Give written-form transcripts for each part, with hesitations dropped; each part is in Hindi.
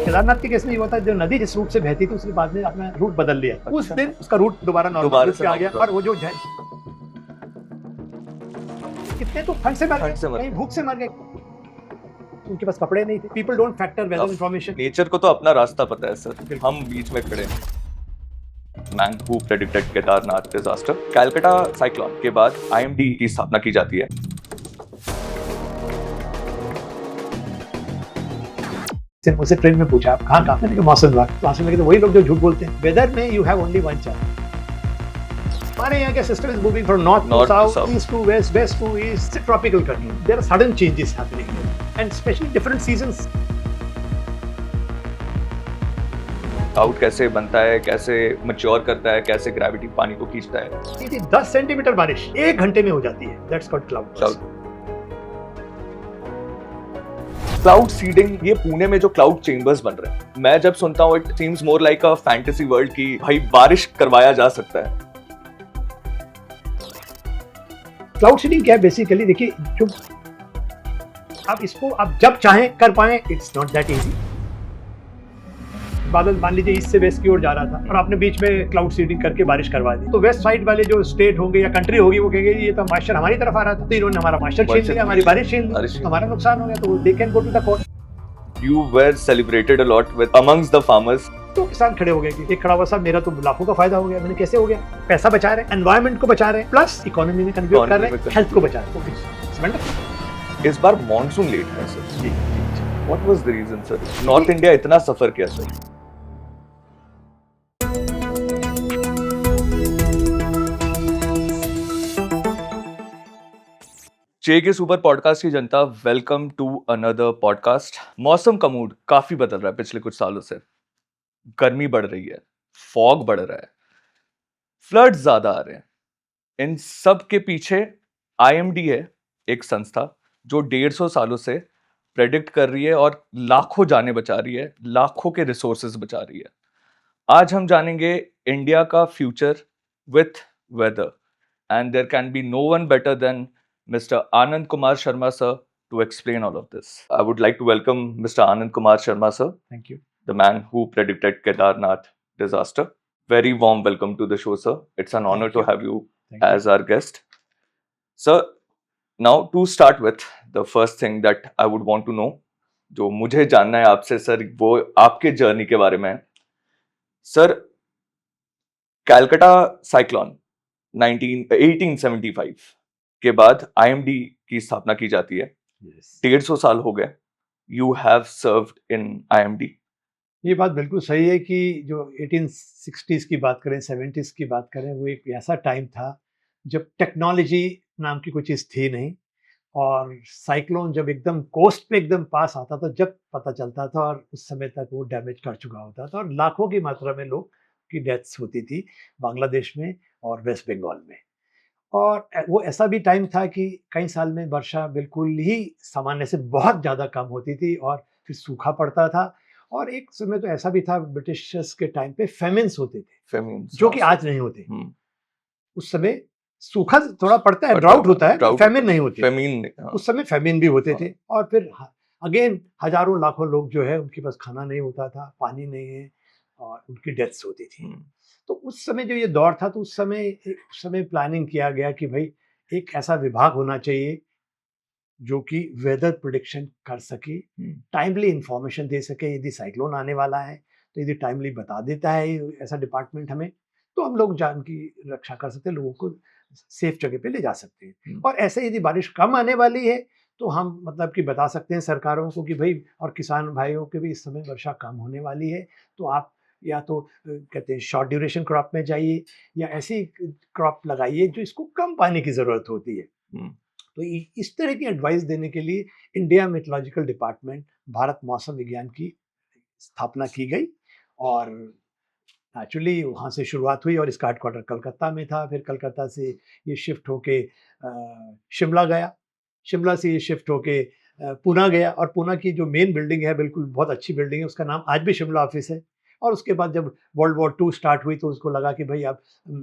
केदारनाथ के केस में ये होता है, जो नदी जिस रूट से बहती थी उसने बाद में अपना रूट बदल लिया। उस दिन उसका रूट दोबारा नॉर्मल रूट पे आ गया और वो जो कितने तो ठंड से मर गए, कहीं भूख से मर गए, उनके पास कपड़े नहीं थे। People don't factor weather information. Nature को तो अपना रास्ता पता है सर, हम बीच में खड़े हैं। मैन हू predicted Kedarnath disaster. Calcutta cyclone के बाद आईएमडी की स्थापना की जाती है। मुझसे ट्रेन में पूछा, आप कहाँ मैंने कहा मौसम विभाग। तो आंसर लगे तो वही लोग जो झूठ बोलते हैं। वेदर में you have only one chance. हमारे यहाँ का system is moving from north to south, east to west, west to east, tropical country. There are sudden changes happening and specially different seasons. Cloud कैसे बनता है, कैसे मैच्योर करता है, कैसे ग्रेविटी पानी को खींचता है। 10 सेंटीमीटर बारिश 1 घंटे में हो जाती है। That's called cloud. Cloud seeding, ये पुणे में जो क्लाउड चेंबर्स बन रहे हैं, मैं जब सुनता हूँ it seems more like a fantasy world की भाई बारिश करवाया जा सकता है। क्लाउड सीडिंग क्या है बेसिकली, देखिए जो आप इसको आप जब चाहें कर पाए, इट्स नॉट दैट इजी। बादल मान लीजिए ईस्ट से वेस्ट की ओर जा रहा था और आपने बीच में क्लाउड सीडिंग करके बारिश करवा दी, तो वेस्ट साइड वाले जो स्टेट होंगे या कंट्री होगी वो कहेंगे ये तो मॉइस्चर हमारी तरफ आ रहा था, तो इन्होंने हमारा मॉइस्चर छीन लिया, हमारी बारिश छीन ली, हमारा नुकसान हो गया, तो they can go to the court. You were celebrated a lot with amongst the farmers. तो किसान खड़े हो गए कि एक खड़ा हुआ, साहब मेरा तो लाखों का फायदा हो गया। मैंने कैसे हो गया? पैसा बचा रहे हैं, एनवायरमेंट को बचा रहे हैं, प्लस इकोनॉमी में कंट्रीब्यूट कर रहे हैं, हेल्थ को बचा रहे हैं। इस बार मॉनसून लेट है sir ji. What was the reason सर? नॉर्थ इंडिया इतना सफर किया सर? चे के सुपर पॉडकास्ट की जनता, वेलकम टू अनदर पॉडकास्ट। मौसम का मूड काफी बदल रहा है पिछले कुछ सालों से। गर्मी बढ़ रही है, फॉग बढ़ रहा है, फ्लड ज्यादा आ रहे हैं। इन सब के पीछे आईएमडी है एक संस्था जो 150 सालों से प्रेडिक्ट कर रही है और लाखों जाने बचा रही है, लाखों के रिसोर्सेज बचा रही है। आज हम जानेंगे इंडिया का future with weather, and there can be no one better than Mr. Anand Kumar Sharma sir to explain all of this. I would like to welcome Mr. Anand Kumar Sharma sir. Thank you. The man who predicted Kedarnath disaster. Very warm welcome to the show sir. It's an honor to have you as our guest. Sir, now to start with, the first thing that I would want to know, जो मुझे जानना है आपसे सर, वो आपके जर्नी के बारे में है। सर, कैलकाटा साइक्लोन 1875 के बाद आईएमडी की स्थापना की जाती है। 150 साल हो गए। You have served in IMD. ये बात बिल्कुल सही है कि जो 1860s की बात करें, 70s की बात करें, वो एक ऐसा टाइम था जब टेक्नोलॉजी नाम की कोई चीज़ थी नहीं, और साइक्लोन जब एकदम कोस्ट पे एकदम पास आता था, जब पता चलता था, और उस समय तक वो डैमेज कर चुका होता था और लाखों की मात्रा में लोग की डेथ्स होती थी बांग्लादेश में और वेस्ट बंगाल में। और वो ऐसा भी टाइम था कि कई साल में वर्षा बिल्कुल ही सामान्य से बहुत ज़्यादा कम होती थी और फिर सूखा पड़ता था। और एक समय तो ऐसा भी था ब्रिटिशर्स के टाइम पे फेमिन्स होते थे, जो कि आज नहीं होते। उस समय सूखा थोड़ा पड़ता है, ड्राउट होता है, फेमिन नहीं होती। उस समय फेमिन भी होते थे। और फिर अगेन हजारों लाखों लोग जो है उनके पास खाना नहीं होता था, पानी नहीं है, और उनकी डेथ्स होती थी। तो उस समय जो ये दौर था, तो उस समय प्लानिंग किया गया कि भाई एक ऐसा विभाग होना चाहिए जो कि वेदर प्रेडिक्शन कर सके, टाइमली इंफॉर्मेशन दे सके। यदि साइक्लोन आने वाला है तो यदि टाइमली बता देता है ऐसा डिपार्टमेंट हमें, तो हम लोग जान की रक्षा कर सकते हैं, लोगों को सेफ जगह पे ले जा सकते हैं। और ऐसे यदि बारिश कम आने वाली है तो हम मतलब कि बता सकते हैं सरकारों को कि भाई, और किसान भाइयों के भी इस समय वर्षा कम होने वाली है, तो आप या तो कहते हैं शॉर्ट ड्यूरेशन क्रॉप में जाइए या ऐसी क्रॉप लगाइए जो इसको कम पानी की ज़रूरत होती है। तो इस तरह की एडवाइस देने के लिए इंडिया मेट्रोलॉजिकल डिपार्टमेंट, भारत मौसम विज्ञान की स्थापना की गई। और एक्चुअली वहाँ से शुरुआत हुई और इसका हेडक्वार्टर कलकत्ता में था। फिर कलकत्ता से ये शिफ्ट होके शिमला गया, शिमला से ये शिफ्ट होके पूना गया, और पूना की जो मेन बिल्डिंग है, बिल्कुल बहुत अच्छी बिल्डिंग है, उसका नाम आज भी शिमला ऑफिस है। और उसके बाद जब वर्ल्ड वॉर 2 स्टार्ट हुई तो उसको लगा कि भाई अब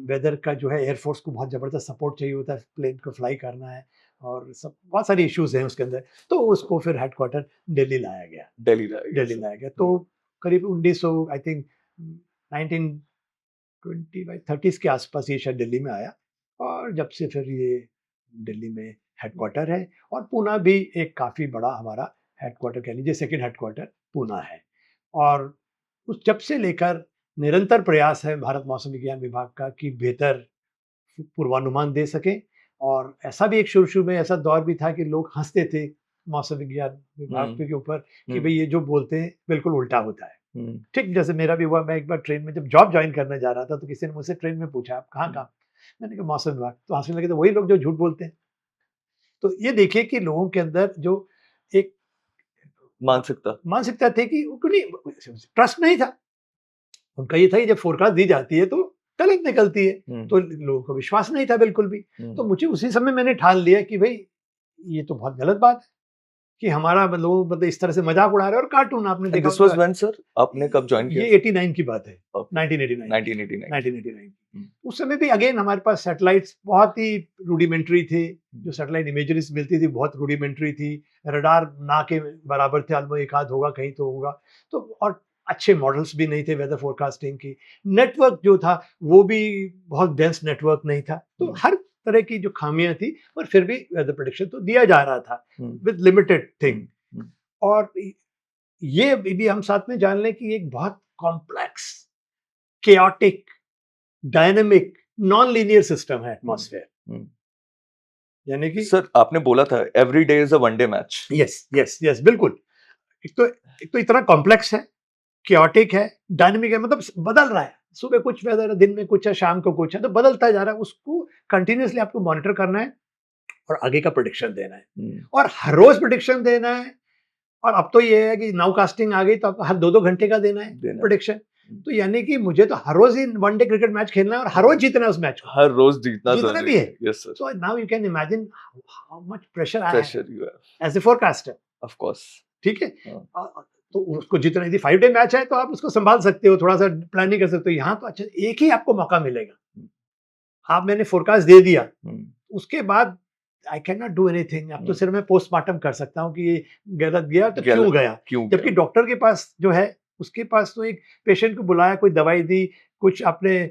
वेदर का जो है, एयरफोर्स को बहुत ज़बरदस्त सपोर्ट चाहिए होता है, प्लेन को फ्लाई करना है और सब बहुत सारी इश्यूज़ हैं उसके अंदर, तो उसको फिर हेडक्वार्टर दिल्ली लाया गया। तो करीब 1900 आई थिंक 1920 के आसपास ये शायद दिल्ली में आया, और जब से फिर ये दिल्ली में हेडक्वार्टर है, और पूना भी एक काफ़ी बड़ा हमारा हेडक्वार्टर कह लीजिए, सेकंड हेडक्वार्टर पूना है। और उस जब से लेकर निरंतर प्रयास है भारत मौसम विज्ञान विभाग का कि बेहतर पूर्वानुमान दे सकें। और ऐसा भी एक शुरू में ऐसा दौर भी था कि लोग हंसते थे मौसम विज्ञान विभाग के ऊपर कि भाई ये जो बोलते हैं बिल्कुल उल्टा होता है। ठीक जैसे मेरा भी हुआ, मैं एक बार ट्रेन में जब जॉब ज्वाइन करने जा रहा था तो किसी ने मुझसे ट्रेन में पूछा आप कहाँ काम, मैंने कहा मौसम विभाग, तो हंसने लगे, तो वही लोग जो झूठ बोलते हैं। तो ये देखिए कि लोगों के अंदर जो एक मानसिकता थी कि उनको नहीं ट्रस्ट नहीं था, उनका ये था कि जब फोरकास्ट दी जाती है तो गलत निकलती है, तो लोगों को विश्वास नहीं था बिल्कुल भी। तो मुझे उसी समय मैंने ठान लिया कि भाई ये तो बहुत गलत बात है कि हमारा लोग मतलब इस तरह से मजाक उड़ा रहे हैं। और कार्टून आपने देखा, दिस वाज व्हेन सर आपने कब ज्वाइन किया? ये 89 की बात है, 1989। उस समय भी अगेन हमारे पास सैटेलाइट्स बहुत ही रूडिमेंट्री थे, जो सैटेलाइट इमेजरीज मिलती थी बहुत रूडिमेंट्री थी, रडार ना के बराबर थे, अलमो एक आध होगा कहीं तो होगा, तो और अच्छे मॉडल्स भी नहीं थे वेदर फोरकास्टिंग की। नेटवर्क जो था वो भी बहुत डेंस नेटवर्क नहीं था, तो हर तरह की जो खामियां थी, पर फिर भी वेदर प्रेडिक्शन तो दिया जा रहा था विद लिमिटेड थिंग। और ये भी हम साथ में जान लें कि एक बहुत complex, chaotic, dynamic, non linear system है एटमॉस्फेयर। यानी कि सर आपने बोला था every day is a one day match. Yes बिल्कुल। एक तो इतना कॉम्प्लेक्स है, केओटिक है, डायनेमिक है, मतलब बदल रहा है, सुबह कुछ वेदर है, दिन में कुछ है, शाम को कुछ है, तो बदलता जा रहा है। उसको कंटिन्यूअसली आपको मॉनिटर करना है और आगे का प्रेडिक्शन देना है, और हर रोज प्रेडिक्शन देना है। और अब तो ये है कि नाउ कास्टिंग आ गई, तो हर 2-2 घंटे का देना है प्रेडिक्शन। तो यानी कि मुझे तो हर रोज ही वनडे क्रिकेट मैच खेलना है और हर रोज जीतना है उस मैच को, हर रोज जीतना भी है। Yes sir. So now you can imagine how much pressure you have as a forecaster, of course. ठीक है। तो उसको जितना, यदि 5 डे मैच है तो आप उसको संभाल सकते हो, थोड़ा सा प्लानिंग कर सकते हो। यहाँ तो अच्छा एक ही आपको मौका मिलेगा, आप मैंने फोरकास्ट दे दिया, उसके बाद I can not do anything. अब तो सिर्फ मैं पोस्टमार्टम कर सकता हूँ कि ये गलत गया तो क्यों गया। जबकि डॉक्टर के पास जो है, उसके पास तो एक पेशेंट को बुलाया, कोई दवाई दी, कुछ आपने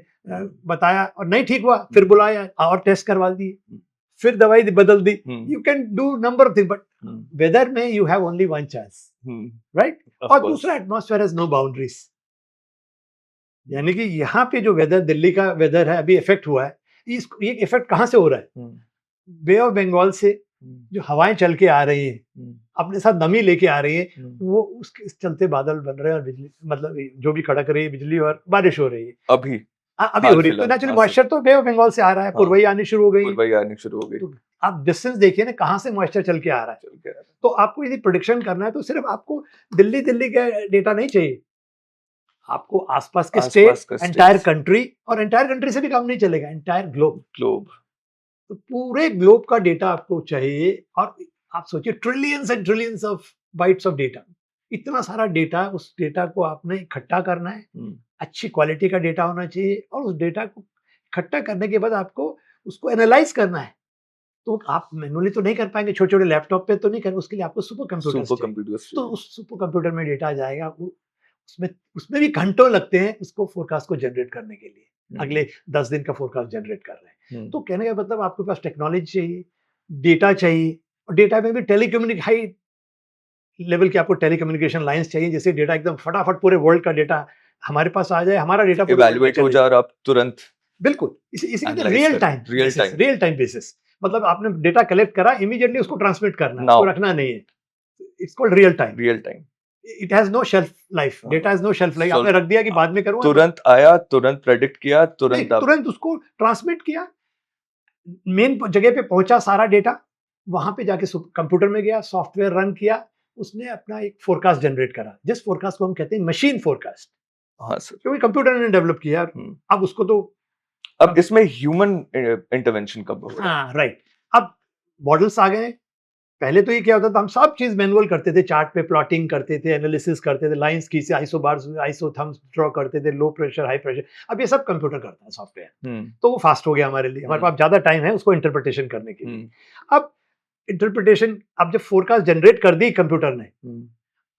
बताया और नहीं ठीक हुआ, फिर बुलाया और टेस्ट करवा दिए, फिर दवाई बदल दी। You can do number of thing, but weather में you have only one chance, right. और दूसरा, एटमॉस्फेयर हैज नो बाउंड्रीज। यानी कि यहाँ पे जो वेदर, दिल्ली का वेदर है अभी इफेक्ट हुआ है, ये इफेक्ट कहाँ से हो रहा है? बे ऑफ बंगाल से जो हवाएं चल के आ रही हैं, अपने साथ नमी लेके आ रही है, वो उसके चलते बादल बन रहे हैं और बिजली, मतलब जो भी कड़क रही है बिजली और बारिश हो रही है अभी हो रही है। तो नेचुरली मॉइस्चर तो बे ऑफ बंगाल से आ रहा है, पूर्वई आनी शुरू हो गई। तो आप डिस्टेंस देखिए ना, कहाँ से मॉइस्चर चल के आ रहा है। तो आपको यदि प्रेडिक्शन करना है तो सिर्फ आपको दिल्ली का डेटा नहीं चाहिए, आपको आसपास के स्टेट, एंटायर कंट्री, और एंटायर कंट्री से भी काम नहीं चलेगा, एंटायर ग्लोब। तो पूरे ग्लोब का डेटा आपको चाहिए। और आप सोचिए, trillions and trillions of bytes of data, इतना सारा डेटा, उस डेटा को आपने इकट्ठा करना है, अच्छी क्वालिटी का डेटा होना चाहिए, और उस डेटा को इकट्ठा करने के बाद आपको उसको एनालाइज करना है। तो आप मैनुअली तो नहीं कर पाएंगे, छोटे छोटे लैपटॉप पे तो नहीं कर, उसके लिए आपको सुपर कंप्यूटर। तो उस सुपर कंप्यूटर में डेटा जाएगा, उसमें भी घंटों लगते हैं उसको फोरकास्ट को जनरेट करने के लिए। अगले 10 दिन का फोरकास्ट जनरेट कर रहे हैं। तो कहने का मतलब आपके पास टेक्नोलॉजी चाहिए, डेटा चाहिए, और डेटा में भी हाई लेवल की आपको टेलीकम्युनिकेशन लाइंस चाहिए, जिससे डेटा एकदम फटाफट पूरे वर्ल्ड का डेटा हमारे पास आ जाए, हमारा डेटा इवैल्यूएट हो जाए और आप तुरंत, बिल्कुल इसी रियल टाइम बेसिस, मतलब आपने डेटा कलेक्ट करा, इमीडिएटली उसको ट्रांसमिट करना है, उसको रखना नहीं है। It's called real time. It has no shelf life, data has no shelf life. आपने रख दिया कि बाद में करूंगा, तुरंत आया, तुरंत प्रेडिक्ट किया, तुरंत उसको ट्रांसमिट किया, मेन जगह पे पहुंचा सारा डेटा, वहां पे जाके कंप्यूटर में गया, सॉफ्टवेयर रन किया, उसने अपना एक फोरकास्ट जनरेट करा, जिस फोरकास्ट को हम कहते हैं मशीन फोरकास्ट। हाँ सर, क्योंकि कंप्यूटर ने डेवलप किया। अब उसको तो, अब इसमें ह्यूमन इंटरवेंशन कब होगा? हाँ राइट। अब मॉडल्स आ गए। पहले तो ये क्या होता था, हम सब चीज मैनुअल करते थे, चार्ट पे प्लॉटिंग करते थे, एनालिसिस करते थे, लाइंस खींचे, isobars, isotherms draw करते थे, लो प्रेशर, हाई प्रेशर। अब ये सब कंप्यूटर करता है, सॉफ्टवेयर। तो वो फास्ट हो गया हमारे लिए, हमारे पास ज्यादा टाइम है उसको इंटरप्रिटेशन करने के लिए। अब इंटरप्रिटेशन, अब जब फोरकास्ट जनरेट कर दी कंप्यूटर ने,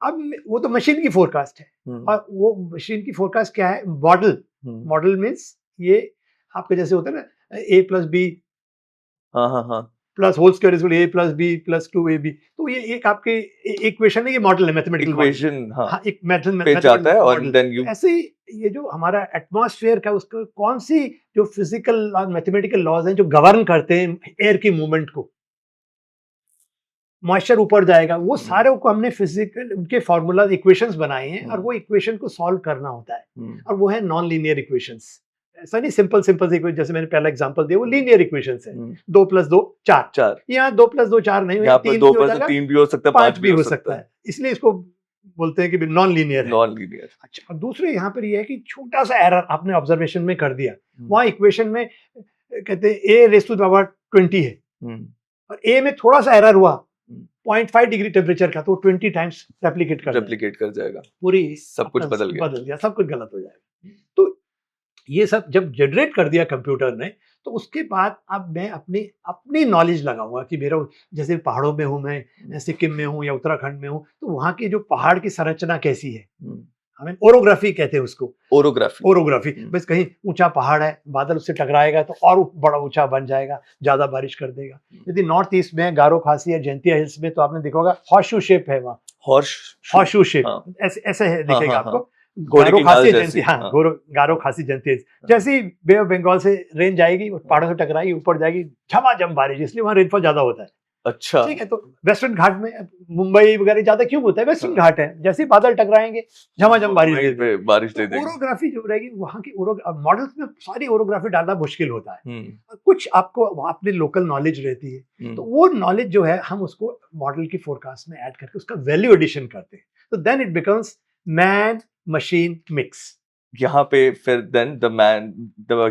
वो तो मशीन की फोरकास्ट है, और वो मशीन की फोरकास्ट क्या है? मॉडल मीन्स ये आपके जैसे होता है ना, ए प्लस बी हाँ plus whole square is a plus b plus 2ab, तो ये एक आपके इक्वेशन है, ये मॉडल है, मैथमेटिकल इक्वेशन हाँ, एक मेथड पे जाता है और मॉडल। देन यू ऐसे ही ये जो हमारा एटमॉस्फेयर का, उसको कौन सी जो फिजिकल और मैथमेटिकल लॉज हैं जो गवर्न करते हैं एयर की मूवमेंट को, मॉइस्चर ऊपर जाएगा, वो सारे को हमने फिजिकल उनके फॉर्मूला इक्वेशंस बनाए हैं, और वो इक्वेशन को सॉल्व करना होता है, और वो है नॉन लीनियर इक्वेशंस। ऐसा नहीं सिंपल इक्वेशन, जैसे मैंने पहला एग्जांपल दिया वो लीनियर इक्वेशंस है, 2 + 2 4। यहाँ 2 + 2 4 नहीं, यहाँ पर 2 + 2 3 भी हो सकता है, 5 भी हो सकता है, इसलिए इसको बोलते हैं कि नॉन लीनियर है। Non linear. अच्छा, और दूसरे यहाँ पर ये है कि छोटा सा एरर आपने ऑब्जर्वेशन में कर दिया, वहाँ इक्वेशन में कहते हैं a⁻20 है, और a में थोड़ा सा एरर हुआ 0.5 डिग्री टेम्परेचर का, तो 20 टाइम्स रेप्लिकेट कर जाएगा, पूरी सब कुछ बदल गया, सब कुछ गलत हो जाएगा। तो ये सब जब जनरेट कर दिया कंप्यूटर ने, तो उसके बाद अब मैं अपनी नॉलेज लगाऊंगा कि मेरा, जैसे पहाड़ों में हूँ मैं, सिक्किम में हूँ या उत्तराखंड में हूँ, तो वहाँ की जो पहाड़ की संरचना कैसी है, हमें ओरोग्राफी कहते हैं उसको, ओरोग्राफी। बस कहीं ऊंचा पहाड़ है, बादल उससे टकराएगा तो और बड़ा ऊंचा बन जाएगा, ज्यादा बारिश कर देगा। यदि नॉर्थ ईस्ट में गारो खासी या जयंतिया हिल्स में, तो आपने देखा होगा हॉर्सशू शेप है वहाँ, हॉर्सशू शेप ऐसे है, दिखेगा आपको, गारो खासी जयंती, हाँ, गारो खासी जयंती, जैसे ही बे ऑफ बंगाल से रेंज जाएगी, पहाड़ों से टकराएगी, ऊपर जाएगी, झमाझम बारिश, इसलिए वहाँ रेनफॉल ज्यादा होता है। अच्छा, ठीक है, तो वेस्टर्न घाट में मुंबई वगैरह ज्यादा क्यों होता है? वेस्टर्न घाट है, जैसे ही बादल टकराएंगे झमाझम बारिश दे देगी। ओरोग्राफी जो रहेगी वहाँ की, मॉडल्स में सारी ओरोग्राफी डालना मुश्किल होता है, कुछ आपको अपनी लोकल नॉलेज रहती है, तो वो नॉलेज जो है हम उसको मॉडल की फोरकास्ट में ऐड करके उसका वैल्यू एडिशन करते हैं, तो then it becomes man machine mix. यहाँ पे फिर then the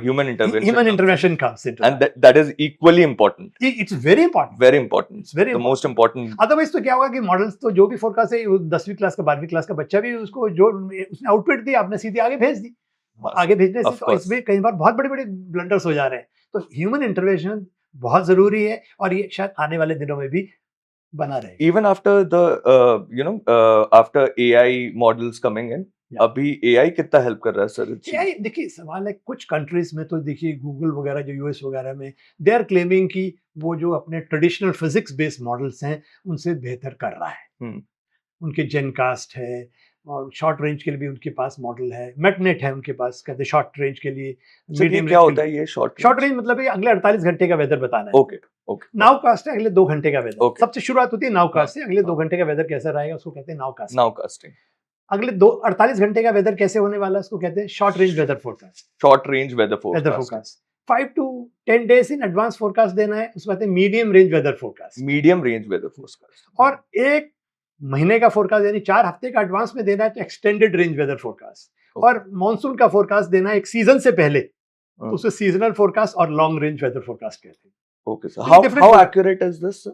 human intervention comes into and that is equally important. It's very important. It's very the most important. Otherwise तो क्या होगा कि मॉडल्स तो जो भी फोरकास्ट है, 10वीं क्लास का 12वीं क्लास का बच्चा भी उसको, जो उसने आउटपुट दी, आपने सीधे आगे भेज दी, आगे भेजने से तो इसमें कई बार बहुत बड़े ब्लंडर्स हो जा रहे हैं। तो ह्यूमन इंटरवेंशन बहुत जरूरी है, और ये शायद आने वाले दिनों में भी बना रहे। Even after the after AI models coming in, अभी AI कितना हेल्प कर रहा है सर? AI देखिए, सवाल है, कुछ कंट्रीज में तो देखिए गूगल वगैरह जो यूएस वगैरह में, दे आर क्लेमिंग कि वो जो अपने ट्रेडिशनल फिजिक्स बेस्ड मॉडल्स हैं उनसे बेहतर कर रहा है। उनके जेनकास्ट है, और शॉर्ट रेंज के लिए भी उनके पास मॉडल है, मेटनेट है उनके पास, कहते हैं शॉर्ट रेंज के लिए। मीडियम क्या होता है ये शॉर्ट रेंज? मतलब अगले 48 घंटे का वेदर बताना है। ओके। नाउकास्ट है अगले 2 घंटे का वेदर, सबसे शुरुआत होती है नाउकास्ट से, अगले 2 घंटे का वेदर कैसा रहेगा उसको कहते हैं नाउकास्टिंग। अगले 48 घंटे का वेदर कैसे होने वाला है उसको कहते हैं short range weather forecast. 5 to 10 days in advance forecast देना है, उसको कहते हैं मीडियम रेंज वेदर फोरकास्ट। और 1 महीने का फोरकास्ट यानी 4 हफ्ते का एडवांस में देना है तो एक्सटेंडेड रेंज वेदर फोरकास्ट। और मॉनसून का फोरकास्ट देना है एक सीजन से पहले, तो उसे सीजनल फोरकास्ट और लॉन्ग रेंज वेदर फोरकास्ट कहते हैं। Okay sir, how accurate is this?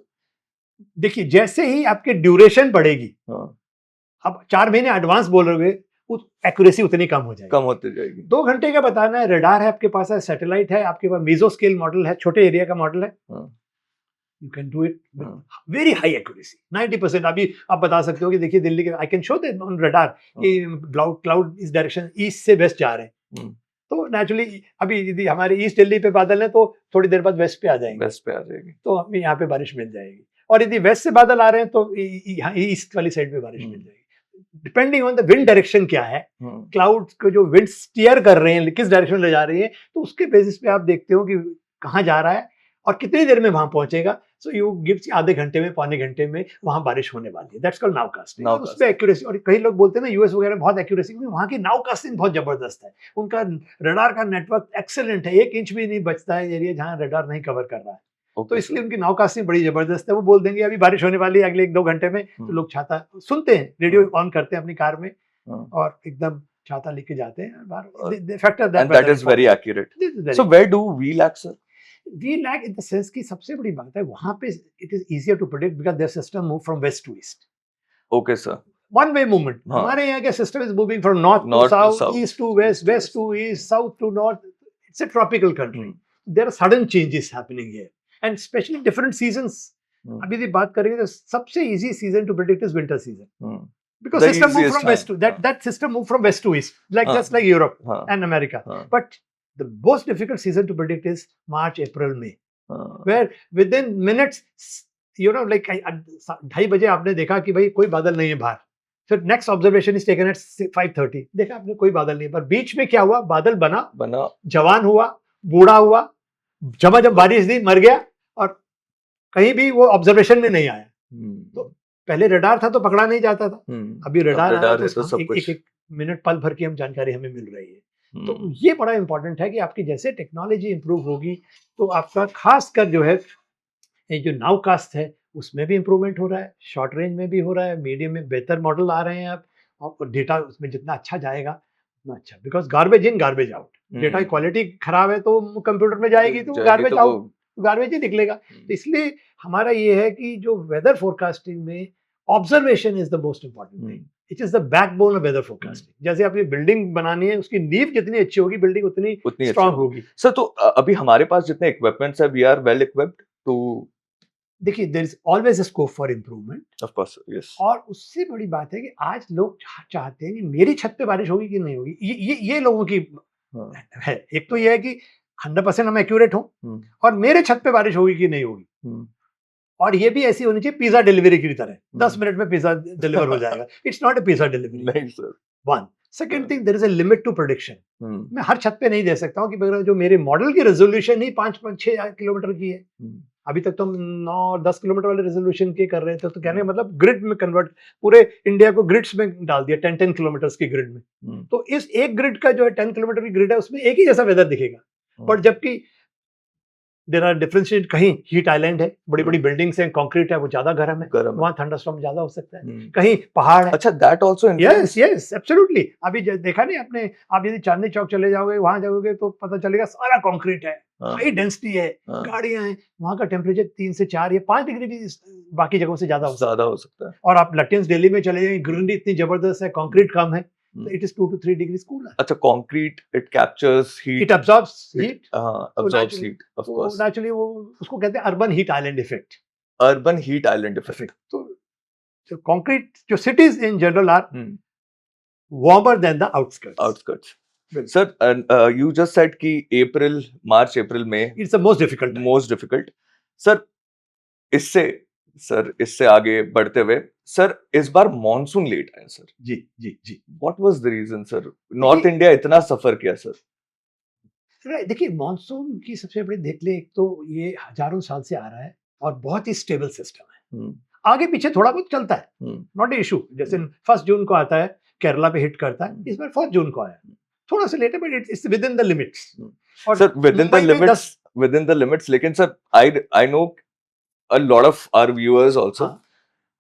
देखिए, जैसे ही आपकी ड्यूरेशन बढ़ेगी, अब 4 महीने एडवांस बोल रहे हो, एक्यूरेसी उतनी कम होती जाएगी। 2 घंटे का बताना है, रडार है आपके पास, है सैटेलाइट है आपके पास, मेसो स्केल मॉडल है, छोटे एरिया का मॉडल है, you can do it very high accuracy, 90%। अभी आप बता सकते हो कि देखिए दिल्ली के, I can show that on radar कि क्लाउड इस डायरेक्शन ईस्ट से वेस्ट जा रहे हैं, तो नेचुरली अभी यदि हमारे ईस्ट दिल्ली पे बादल है तो थोड़ी देर बाद वेस्ट पे आ जाएंगे, तो हमें यहाँ पे बारिश मिल जाएगी। और यदि वेस्ट से बादल आ रहे हैं तो यहाँ ईस्ट वाली साइड पे बारिश मिल जाएगी, depending on the wind direction क्या है, क्लाउड को जो विंड स्टीयर कर रहे हैं, किस डायरेक्शन में ले जा रही है, तो उसके बेसिस पे आप देखते हो कि कहाँ जा रहा है और कितनी देर में वहां पहुंचेगा। सो यू गिव्स आधे घंटे में, पौने घंटे में वहां बारिश होने वाली है, दैट्स कॉल्ड नाउकास्टिंग। उस पे एक्यूरेसी, और कई लोग बोलते हैं ना यूएस वगैरह में बहुत एक्यूरेसी, वहां की नाउकास्टिंग बहुत जबरदस्त है, उनका रडार का नेटवर्क एक्सेलेंट है, 1 इंच भी नहीं बचता है एरिया जहां रडार नहीं कवर कर रहा है। तो इसलिए उनकी नाउकास्टिंग बड़ी जबरदस्त है। वो बोल देंगे अभी बारिश होने वाली है अगले 1-2 घंटे में, तो लोग छाता सुनते हैं, रेडियो ऑन करते हैं अपनी कार में और एकदम छाता लेके जाते हैं बाहर। That is very accurate. So where do we lack, sir? We lack in the sense कि सबसे बड़ी बात है वहां पे it is easier to predict because their system move from west to east. Okay sir. One way movement. हमारे यहाँ के system is moving from north to south, east to west, west to east, south to north. It's a tropical country. There are sudden changes happening here, and especially different seasons. अभी यदि बात करेंगे तो सबसे easy season to predict is winter season. because The system moved easiest from west time. to that system moved from west to east, like हाँ. just like Europe हाँ. and America. हाँ. But the most difficult season to predict is March, April, May, हाँ. where within minutes, you know, like 2:30 बजे आपने देखा कि भाई कोई बादल नहीं है बाहर, फिर next observation is taken at 5:30, देखा आपने कोई बादल नहीं है, पर बीच में क्या हुआ, बादल बना, जवान हुआ, बूढ़ा हुआ, जब बारिश दी मर गया, और कहीं भी वो ऑब्जर्वेशन में नहीं आया। तो पहले रडार था तो पकड़ा नहीं जाता था, अभी रडार आ रहा है तो एक मिनट पल भर की हम जानकारी हमें मिल रही है। तो ये बड़ा इंपॉर्टेंट है कि आपकी जैसे टेक्नोलॉजी इंप्रूव होगी तो आपका खास कर जो है ये जो नाउकास्ट है उसमें भी इंप्रूवमेंट हो रहा है, शॉर्ट रेंज में भी हो रहा है, मीडियम में बेहतर मॉडल आ रहे हैं आप, और डेटा उसमें जितना अच्छा जाएगा उतना अच्छा, because garbage in garbage out, data की क्वालिटी खराब है तो कंप्यूटर में जाएगी तो गार्बेज आउट, गार्बेज ही निकलेगा। तो इसलिए हमारा ये है कि जो वेदर फोरकास्टिंग में observation is the most important thing, it is the backbone of weather forecasting. जैसे आपकी बिल्डिंग बनानी है, उसकी नींव जितनी अच्छी होगी बिल्डिंग उतनी स्ट्रांग होगी। सर तो अभी हमारे पास जितने इक्विपमेंट्स है, we are well equipped to, देखिए there is always a scope for improvement, of course, yes. और उससे बड़ी बात है कि आज लोग चाहते हैं कि मेरी छत पे बारिश होगी कि नहीं होगी, ये लोगों की है। एक तो ये है कि 100% हम एक्यूरेट हों, और मेरे छत पे बारिश होगी कि नहीं होगी, और ये भी ऐसी होनी चाहिए पिज्जा डिलीवरी की तरह, 10 मिनट में पिज्जा डिलीवर हो जाएगा। It's not a pizza delivery, नहीं sir. One second thing, there is a limit to prediction. मैं हर छत पे नहीं दे सकता हूँ कि जो मेरे मॉडल की रेजोल्यूशन ही 5-6 किलोमीटर की है, अभी तक तो हम 9-10 किलोमीटर वाले रेजोल्यूशन के कर रहे थे, तो कहने का मतलब ग्रिड में कन्वर्ट, पूरे इंडिया को ग्रिड्स में डाल दिया, 10 किलोमीटर की ग्रिड में। तो इस एक ग्रिड का जो है 10 किलोमीटर की ग्रिड है उसमें एक ही जैसा वेदर दिखेगा, बट जबकि देयर आर डिफरेंशिएट, कहीं हीट आइलैंड है, बड़ी बड़ी बिल्डिंग्स हैं, कंक्रीट है, वो ज्यादा गर्म है, वहां थंडरस्टॉर्म ज्यादा हो सकता है, कहीं पहाड़ है। अच्छा, that also yes yes absolutely. अभी देखा नहीं आपने, आप यदि चांदनी चौक चले जाओगे, वहां जाओगे तो पता चलेगा सारा कंक्रीट है, हाई डेंसिटी है, गाड़ियां हैं, वहां का टेम्परेचर 3 से 4 या 5 डिग्री भी बाकी जगहों से ज्यादा हो सकता है। और आप लटियंस दिल्ली में चले जाएंगे, ग्रीनरी इतनी जबरदस्त है, कंक्रीट कम है, it is 2 to 3 degrees cooler. अच्छा, concrete it captures heat. It absorbs heat. Absorbs heat, of course. Naturally वो उसको कहते हैं urban heat island effect. Urban heat island effect. So concrete जो cities in general are warmer than the outskirts. Outskirts. Sir, you just said कि March, April, May. It's the most difficult time. Most difficult. Sir, इससे आगे बढ़ते हुए, सर इस बार मॉनसून लेट आया सर। जी जी जी। What was the reason sir? North India इतना सफर किया सर? देखिए मॉनसून की सबसे बड़ी देख ले, एक तो ये हजारों साल से आ रहा है और बहुत ही स्टेबल सिस्टम है, आगे पीछे थोड़ा बहुत चलता है, नॉट ए इशू। जैसे 1 जून को आता है, केरला पे हिट करता है, इस बार 4 जून को आया, थोड़ा सा लेट है, but it's within the limits. और sir within the limits, लेकिन sir I know a lot of our viewers also,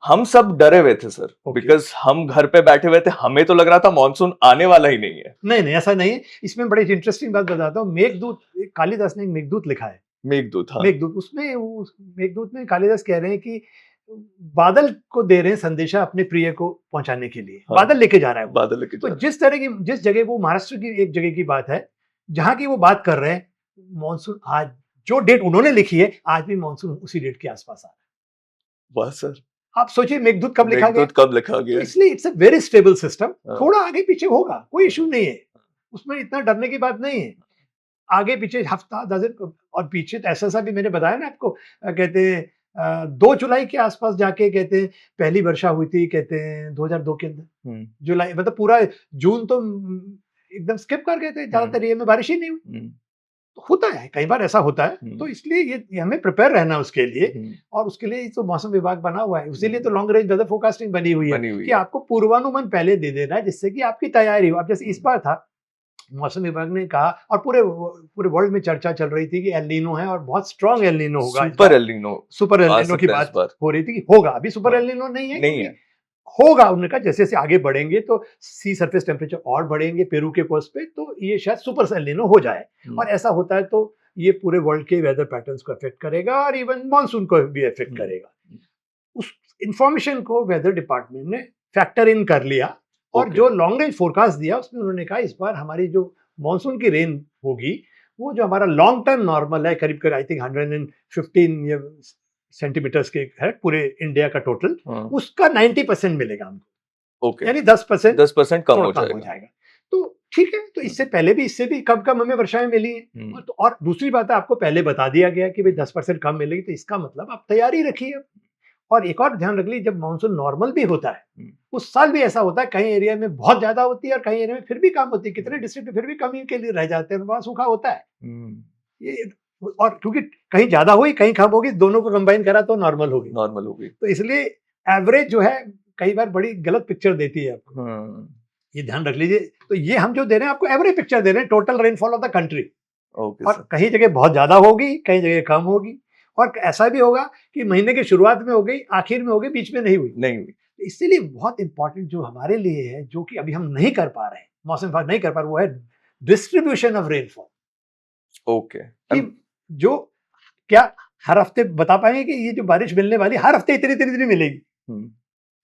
हम सब डरे हुए थे सर, बिकॉज हम घर पे बैठे हुए थे, हमें तो लग रहा था मॉनसून आने वाला ही नहीं है। नहीं ऐसा नहीं है। इसमें बड़ी इंटरेस्टिंग बात बताता हूँ। मेघदूत, कालिदास ने एक मेघदूत लिखा है, मेघदूत, हाँ। मेघदूत, उसमें मेघदूत में कालिदास कह रहे हैं कि बादल को दे रहे हैं संदेशा अपने प्रिय को पहुंचाने के लिए, बादल लेके जा रहा है, बादल लेके जा रहा है। तो जिस जगह वो, महाराष्ट्र की एक जगह की बात है जहाँ की वो बात कर रहे हैं, मॉनसून आज जो डेट उन्होंने लिखी है, आज भी मॉनसून उसी डेट के आसपास आ रहा है। वाह सर, आप सोचिए मेघदूत कब लिखा गया। इसलिए it's a very stable system. थोड़ा आगे पीछे होगा, कोई इशू नहीं है, उसमें इतना डरने की बात नहीं है। आगे पीछे हफ्ता 10 दिन, और पीछे तो ऐसा भी मैंने बताया ना आपको, कहते हैं 2 जुलाई के आसपास जाके कहते हैं पहली वर्षा हुई थी, कहते हैं 2002 के अंदर। जुलाई मतलब पूरा जून तो एकदम स्किप कर गए थे, ज्यादातर एरिया में बारिश ही नहीं हुई। होता है, कई बार ऐसा होता है, तो इसलिए ये हमें प्रिपेयर रहना उसके लिए, और उसके लिए तो मौसम विभाग बना हुआ है, उसी लिए तो लॉन्ग रेंज वेदर फोरकास्टिंग बनी हुई है कि आपको पूर्वानुमान पहले दे देना है, जिससे कि आपकी तैयारी हो। अब जैसे इस बार था, मौसम विभाग ने कहा, और पूरे वर्ल्ड में चर्चा चल रही थी कि एल नीनो है और बहुत स्ट्रॉन्ग एल नीनो होगा, सुपर एल नीनो की बात हो रही थी कि होगा। अभी सुपर एल नीनो नहीं है, होगा। उन्होंने कहा जैसे जैसे आगे बढ़ेंगे तो सी सरफेस टेम्परेचर और बढ़ेंगे पेरू के कोस्ट पे, तो ये शायद सुपर एल नीनो हो जाए। और ऐसा होता है तो ये पूरे वर्ल्ड के वेदर पैटर्न्स को अफेक्ट करेगा, और इवन मॉनसून को भी अफेक्ट करेगा। उस इंफॉर्मेशन को वेदर डिपार्टमेंट ने फैक्टर इन कर लिया, और जो लॉन्ग रेंज फोरकास्ट दिया उसमें उन्होंने कहा इस बार हमारी जो मॉनसून की रेन होगी, वो जो हमारा लॉन्ग टर्म नॉर्मल है, करीब आई थिंक 115 सेंटीमीटर्स के है पूरे इंडिया का टोटल, उसका 90% मिलेगा हमको। ओके, यानी 10% 10% कम हो थोड़ा कम हो जाएगा। जाएगा। तो ठीक है, तो इससे पहले भी इससे भी कम हमें वर्षाएं मिली हैं। और दूसरी बात है, आपको पहले बता दिया गया कि भाई 10% कम मिलेगी, तो इसका मतलब आप तैयारी रखिए। और एक और ध्यान रख लीजिए, जब मानसून नॉर्मल भी होता है, उस साल भी ऐसा होता है, कई एरिया में बहुत ज्यादा होती है और कई एरिया में फिर भी कम होती है। कितने डिस्ट्रिक्ट में फिर भी कमी के लिए रह जाते हैं, वहां सूखा होता है। ये और क्योंकि कहीं ज्यादा हुई कहीं कम होगी, दोनों को कंबाइन करा तो नॉर्मल होगी। तो इसलिए एवरेज जो है कई बार बड़ी गलत पिक्चर देती है आपको। ये ध्यान रख लीजिए। तो ये हम जो दे रहे हैं आपको एवरेज पिक्चर दे रहे हैं, total rainfall of the country. और कहीं जगह बहुत ज्यादा होगी, कहीं जगह कम होगी, और ऐसा भी होगा कि महीने की शुरुआत में हो गई, आखिर में हो गई, बीच में नहीं हुई। इसीलिए बहुत इंपॉर्टेंट जो हमारे लिए है, जो कि अभी हम नहीं कर पा रहे हैं, मौसम विभाग नहीं कर पा रहा, वो है डिस्ट्रीब्यूशन ऑफ रेनफॉल। ओके, जो क्या हर हफ्ते बता पाएंगे कि ये जो बारिश मिलने वाली हर हफ्ते इतनी मिलेगी?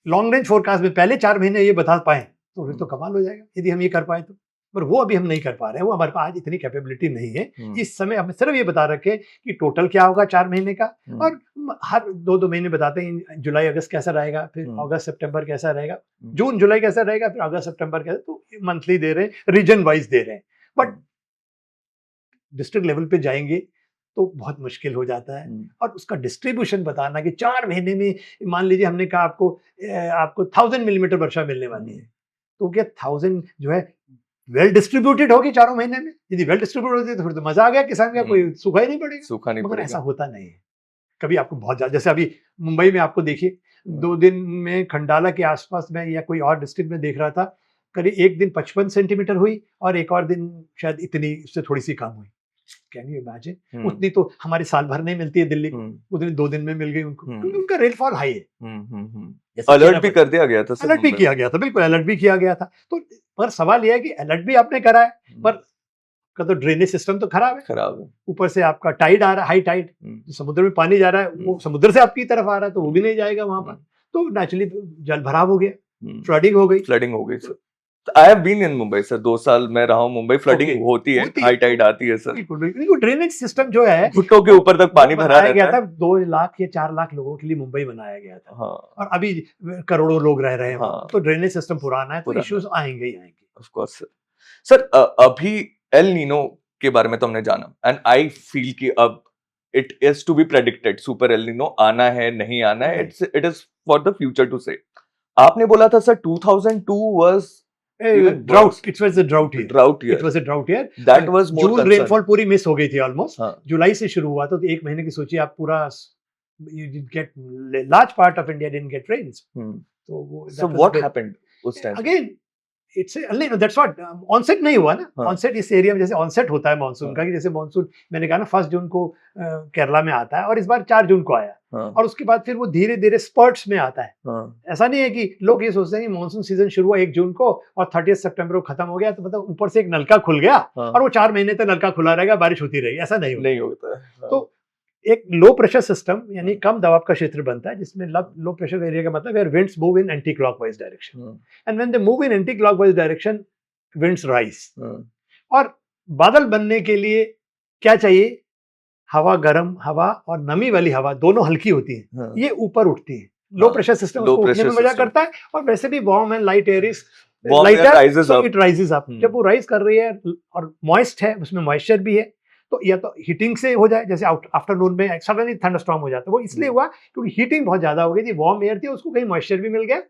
लॉन्ग रेंज फोरकास्ट में पहले 4 महीने ये बता पाए तो फिर तो कमाल हो जाएगा, यदि हम ये कर पाए तो। पर वो अभी हम नहीं कर पा रहे हैं, वो हमारे पास आज इतनी कैपेबिलिटी नहीं है। इस समय हम सिर्फ ये बता रखे कि टोटल क्या होगा 4 महीने का, और हर 2-2 महीने बताते हैं, जुलाई अगस्त कैसा रहेगा, फिर अगस्त सितंबर कैसा रहेगा, जून जुलाई कैसा रहेगा, फिर अगस्त सितंबर कैसा। तो मंथली दे रहे हैं, रीजन वाइज दे रहे हैं। बट डिस्ट्रिक्ट लेवल पे जाएंगे तो बहुत मुश्किल हो जाता है। और उसका डिस्ट्रीब्यूशन बताना कि 4 महीने में, मान लीजिए हमने कहा आपको 1000 मिलीमीटर वर्षा मिलने वाली है, तो क्या 1000 जो है वेल डिस्ट्रीब्यूटेड होगी 4 महीने में? यदि वेल डिस्ट्रीब्यूटेड होती है तो फिर तो मजा आ गया, किसान का कोई सूखा ही नहीं पड़ेगा। मगर ऐसा होता नहीं है। कभी आपको बहुत ज्यादा, जैसे अभी मुंबई में आपको देखिए, 2 दिन में खंडाला के आसपास में या कोई और डिस्ट्रिक्ट में देख रहा था, करीब एक दिन 55 सेंटीमीटर हुई और एक और दिन शायद इतनी, उससे थोड़ी सी कम हुई। Can you imagine? उतनी तो हमारे साल भर नहीं मिलती है दिल्ली को, उतनी 2 दिन में मिल गई उनको, क्योंकि उनका रेनफॉल हाई है। अलर्ट भी कर दिया गया था, अलर्ट भी किया गया था, बिल्कुल अलर्ट भी किया गया था। तो पर सवाल यह है कि अलर्ट भी आपने करा है, पर का तो ड्रेनेज सिस्टम तो खराब है। ऊपर से आपका टाइड आ रहा है, हाई टाइड, समुद्र में पानी जा रहा है, वो समुद्र से आपकी तरफ आ रहा है, तो वो भी नहीं जाएगा वहां पर। तो नेचुरली जल भराव हो गया, फ्लडिंग हो गई। I have been in Mumbai sir, 2 साल मैं रहा हूँ मुंबई। फ्लडिंग होती है, हाई टाइड आती है सर। बिल्कुल ड्रेनेज सिस्टम जो है घुटनों के ऊपर तक पानी भरा रहता है। 2 लाख या 4 लाख लोगों के लिए मुंबई बनाया गया था। और अभी करोड़ों लोग रह रहे हैं। तो ड्रेनेज सिस्टम पुराना है, तो इश्यूज आएंगे ही आएंगे। Of course sir. अभी एल नीनो के बारे में तो हमने जाना, एंड आई फील कि अब it is to be predicted, super El Nino आना है नहीं आना है, it is for the future to say. आपने बोला था sir 2002 was drought. It was a drought year. It was a drought year. That was more June rainfall पूरी मिस हो गई थी ऑलमोस्ट। जुलाई से शुरू हुआ, तो 1 महीने की सोचिए आप, पूरा you didn't get, large part of India didn't get rains. So what happened उस time? Again, it's that's what onset नहीं हुआ ना। onset इस एरिया में जैसे onset होता है मानसून का, कि जैसे मानसून मैंने कहा ना 1 जून को केरला में आता है, और इस बार 4 जून को आया। और उसके बाद फिर वो धीरे धीरे स्पर्ट्स में आता है। ऐसा नहीं है कि लोग ये सोचते हैं कि मानसून सीजन शुरू हुआ 1 जून को और 30 सितंबर को खत्म हो गया, तो मतलब ऊपर से एक नलका खुल गया और वो 4 महीने तक नलका खुला रहेगा, बारिश होती रहेगी। ऐसा नहीं होता है। तो एक लो प्रेशर सिस्टम, यानी कम दबाव का क्षेत्र बनता है, जिसमें लो प्रेशर एरिया का मतलब है winds move in anti clockwise direction, and when they move in anti clockwise direction winds rise. और बादल बनने के लिए क्या चाहिए? हवा, गर्म हवा और नमी वाली हवा दोनों हल्की होती है, ये ऊपर उठती है। लो प्रेशर सिस्टम उसको उठने में मजा करता है, और वैसे भी warm and light air is lighter, so it rises up. जब वो राइज कर रही है और मॉइस्ट है, उसमें मॉइस्चर भी है, तो या तो हीटिंग से हो जाए, जैसे आफ्टरनून में सडनली थंडरस्टॉर्म हो जाता है। वो इसलिए हुआ क्योंकि हीटिंग बहुत ज्यादा हो गई थी, वार्म एयर थी, उसको कहीं मॉइस्चर भी मिल गया,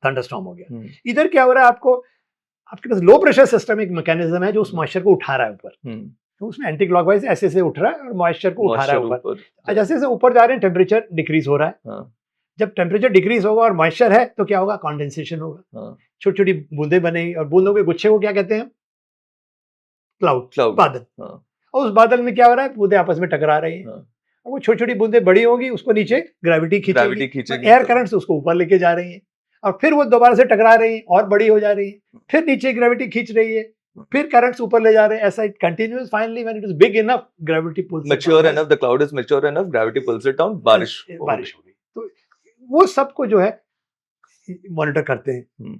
थंडरस्टॉर्म हो गया। इधर क्या हो रहा है, आपके पास लो प्रेशर सिस्टम एक मैकेनिज्म है जो उस मॉइस्चर को उठा रहा है ऊपर, तो उसमें एंटी क्लॉकवाइज ऐसे उठ रहा है और मॉइस्चर को उठा रहा है ऊपर। जैसे जैसे ऊपर जा रहे हैं टेम्परेचर डिक्रीज हो रहा है। जब टेम्परेचर डिक्रीज होगा और मॉइस्चर है, तो क्या होगा? कॉन्डेंसेशन होगा, छोटी छोटी बूंदें बनेगी, और बूंदों के गुच्छे को क्या कहते हैं? क्लाउड, बादल। और उस बादल में क्या हो रहा है? बूंदें आपस में टकरा रही हैं, और वो छोटी छोटी बूंदें बड़ी होगी, उसको नीचे ग्रेविटी खींचेगी, एयर करंट्स उसको ऊपर लेके जा रही है, और फिर वो दोबारा से टकरा रही है और बड़ी हो जा रही है, फिर नीचे ग्रेविटी खींच रही है, फिर करंट्स ऊपर ले जा रहे हैं। ऐसा it continues. Finally when it is big enough, gravity pulls mature enough, the cloud is mature enough, gravity pulls it down, बारिश हो गई। तो वो सबको जो है मॉनिटर करते हैं।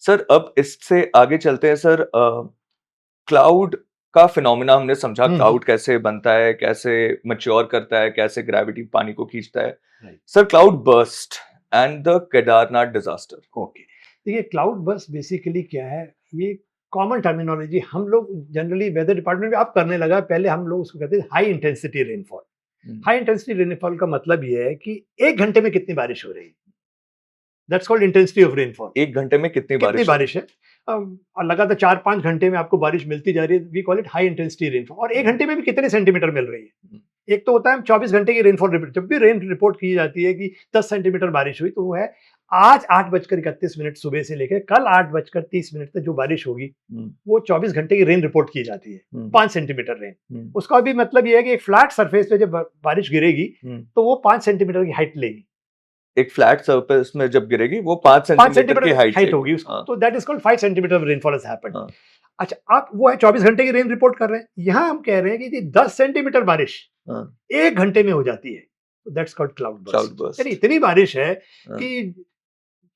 सर अब इससे आगे चलते हैं सर। क्लाउड का फिनोमिना हमने समझा, क्लाउड कैसे बनता है, कैसे मैच्योर करता है, कैसे ग्रेविटी पानी को खींचता है। Sir cloud burst and the Kedarnath disaster. Okay, देखिए क्लाउड बर्स्ट बेसिकली क्या है, ये कॉमन टर्मिनोलॉजी हम लोग जनरली वेदर डिपार्टमेंट में अब करने लगा, पहले हम लोग उसको कहते थे high intensity rainfall. High intensity rainfall का मतलब ये है कि 1 घंटे में कितनी बारिश हो रही है, that's called intensity of rainfall. 1 घंटे में कितनी बारिश है, और लगातार 4-5 घंटे में आपको बारिश मिलती जा रही है, we call it high intensity rainfall. और 1 घंटे में भी कितने सेंटीमीटर मिल रही है, एक तो होता है 24 घंटे की रेनफॉल रिपोर्ट, जब भी रेन रिपोर्ट की जाती है कि 10 सेंटीमीटर बारिश हुई, तो वो है आज 8:31 सुबह से लेकर कल 8:30 तक जो बारिश होगी वो 24 घंटे की रेन रिपोर्ट की जाती है, 5 सेंटीमीटर रेन। उसका भी मतलब ये है कि एक फ्लैट सरफेस पे जब बारिश गिरेगी तो वो 5 सेंटीमीटर की हाइट लेगी। एक फ्लैट सरफेस में जब गिरेगी वो 5 सेंटीमीटर की हाइट होगी, तो that is called 5 centimetre rainfall has happened. अच्छा, आप वो है 24 घंटे की रेन रिपोर्ट कर रहे हैं, यहाँ हम कह रहे हैं कि 10 सेंटीमीटर बारिश 1 घंटे में हो जाती है, दैट्स कॉल्ड क्लाउड बर्स्ट। यानी इतनी बारिश है कि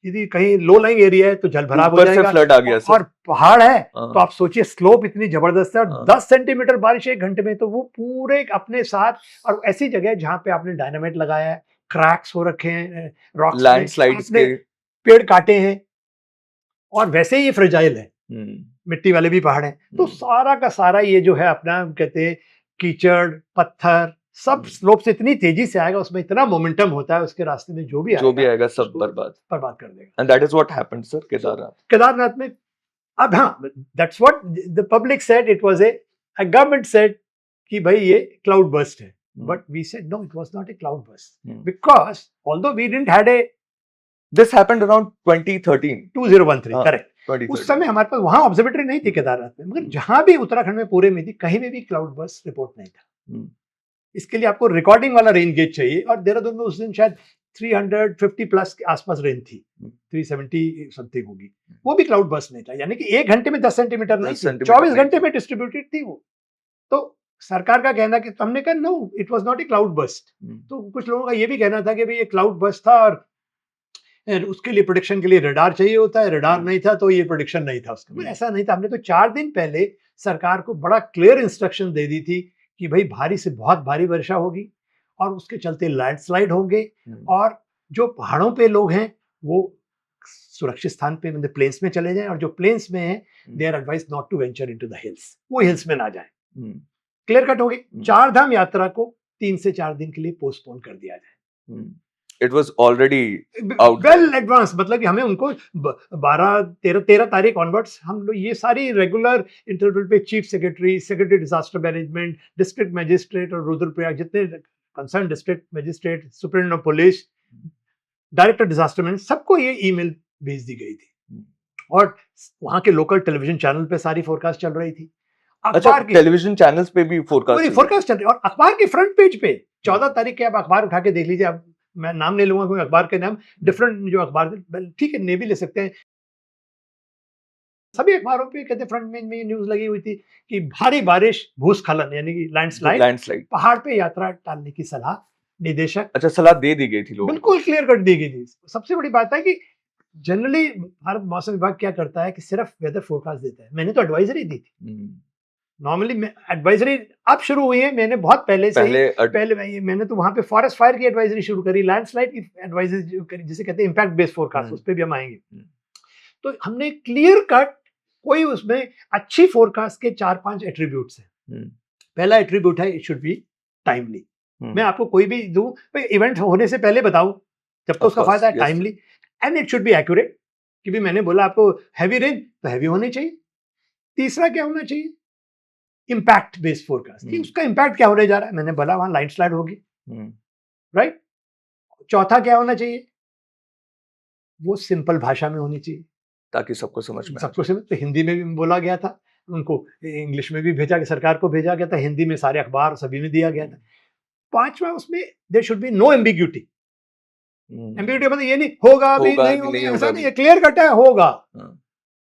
यदि कहीं लो लाइंग एरिया है तो जल भराव हो जाएगा, फ्लड आ गया, और पहाड़ है तो आप सोचिए स्लोप इतनी जबरदस्त है, और 10 सेंटीमीटर बारिश 1 घंटे में, तो वो पूरे अपने साथ, और ऐसी जगह जहां पे आपने डायनामाइट लगाया है, क्रैक्स हो रखे हैं, रॉक्स, लैंडस्लाइड्स के पेड़ काटे हैं, और वैसे ही ये फ्रेजाइल है, मिट्टी वाले भी पहाड़ हैं, तो सारा का सारा ये जो है अपना कहते हैं कीचड़ पत्थर सब स्लोप से इतनी तेजी से आएगा, उसमें इतना मोमेंटम होता है, उसके रास्ते में जो भी आएगा सब बर्बाद कर देगा। And that is what happened sir Kedarnath में। अब हाँ, that's what the public said, it was a government said कि भाई ये क्लाउड बर्स्ट है, but we said no, it was not a cloud burst, because although we didn't had a, this happened around 2013 correct. उस समय हमारे पास वहां ऑब्जर्वेटरी नहीं थी केदारनाथ में, मगर जहां भी उत्तराखंड में पूरे में थी, कहीं में भी क्लाउड बर्स्ट रिपोर्ट नहीं था। इसके लिए आपको रिकॉर्डिंग वाला रेन गेज चाहिए, और देहरादून में उस दिन शायद 350 प्लस के आसपास रेन थी, 370 समथिंग होगी, वो भी क्लाउड बर्स्ट नहीं था। यानी कि 1 घंटे में 10 सेंटीमीटर नहीं, 24 घंटे में डिस्ट्रीब्यूटेड थी वो। तो सरकार का कहना कि हमने कहा no, it was not a cloud burst. तो कुछ लोगों का ये भी कहना था कि भाई ये क्लाउड बर्स्ट था, और उसके लिए प्रोडिक्शन के लिए रडार चाहिए होता है, रडार नहीं था तो ये प्रोडिक्शन नहीं था उसका। ऐसा नहीं था, हमने तो 4 दिन पहले सरकार को बड़ा क्लियर इंस्ट्रक्शन दे दी थी कि भाई भारी से बहुत भारी वर्षा होगी, और उसके चलते लैंडस्लाइड होंगे, और जो पहाड़ों पे लोग हैं वो सुरक्षित स्थान पे, मतलब प्लेन्स में चले जाएं, और जो प्लेन्स में हैं they are advised not to venture into the hills, वो हिल्स में ना जाएं। क्लियर कट हो गई। 4 धाम यात्रा को 3 से 4 दिन के लिए पोस्टपोन कर दिया जाए। It was already out well advanced, मतलब कि हमें उनको 13 तारीख ऑनवर्ड्स हम लोग ये सारी रेगुलर इंटरवल पे chief secretary disaster management, district magistrate और रुद्रप्रयाग जितने concern district magistrate, superintendent of police, director disaster management, सबको ये ईमेल भेज दी गई थी, और वहाँ के लोकल टेलीविजन चैनल पे सारी फोरकास्ट चल रही थी। अच्छा, टेलीविजन चैनल्स पे भी फोरकास्ट चल रही, और अखबार के फ्रंट पेज पे 14 तारीख के आप अखबार उठा के देख लीजिए, आप मैं नाम नहीं लूंगा कोई अखबार के नाम, डिफरेंट जो अखबार, ठीक है ने भी ले सकते हैं, सभी अखबारों पे कहते फ्रंट पेज में न्यूज लगी हुई थी कि भारी बारिश, भूस्खलन यानी कि लैंडस्लाइड, पहाड़ पे यात्रा टालने की सलाह निदेशक। अच्छा, सलाह दे दी गई थी लोगों को, बिल्कुल क्लियर कट दी गई थी। सबसे बड़ी बात है कि जनरली भारत मौसम विभाग क्या करता है कि सिर्फ वेदर फोरकास्ट देता है, मैंने तो एडवाइजरी दी थी। नॉर्मली एडवाइजरी अब शुरू हुई है, मैंने बहुत पहले मैंने तो वहां पे फॉरेस्ट फायर की एडवाइजरी शुरू करी, लैंडस्लाइड की एडवाइजरी करी, जिसे कहते हैं इम्पैक्ट बेस्ड फोरकास्ट, उस पर भी हम आएंगे। तो हमने क्लियर कट, कोई उसमें अच्छी फोरकास्ट के 4-5 एट्रीब्यूट्स हैं। पहला एट्रीब्यूट है इट शुड बी टाइमली। मैं आपको कोई भी दूं, इवेंट होने से पहले बताऊं, जब तो उसका फायदा है timely, and it should be accurate, कि भी मैंने बोला आपको हैवी रेन तो हैवी होनी चाहिए। तीसरा क्या होना चाहिए, इम्पैक्ट बेस्ड फोरकास्ट, कि उसका इम्पैक्ट क्या होने जा रहा है, मैंने बोला वहां लैंडस्लाइड होगी, राइट। चौथा क्या होना चाहिए, वो सिंपल भाषा में होनी चाहिए ताकि सबको समझ में, तो हिंदी में भी बोला गया था, उनको इंग्लिश में भी भेजा गया, सरकार को भेजा गया था, हिंदी में सारे अखबार सभी में दिया गया था। पांचवा, उसमें there should be no ambiguity. Ambiguity मतलब ये नहीं होगा भी नहीं होगा, ऐसा नहीं है, क्लियर कट है, होगा।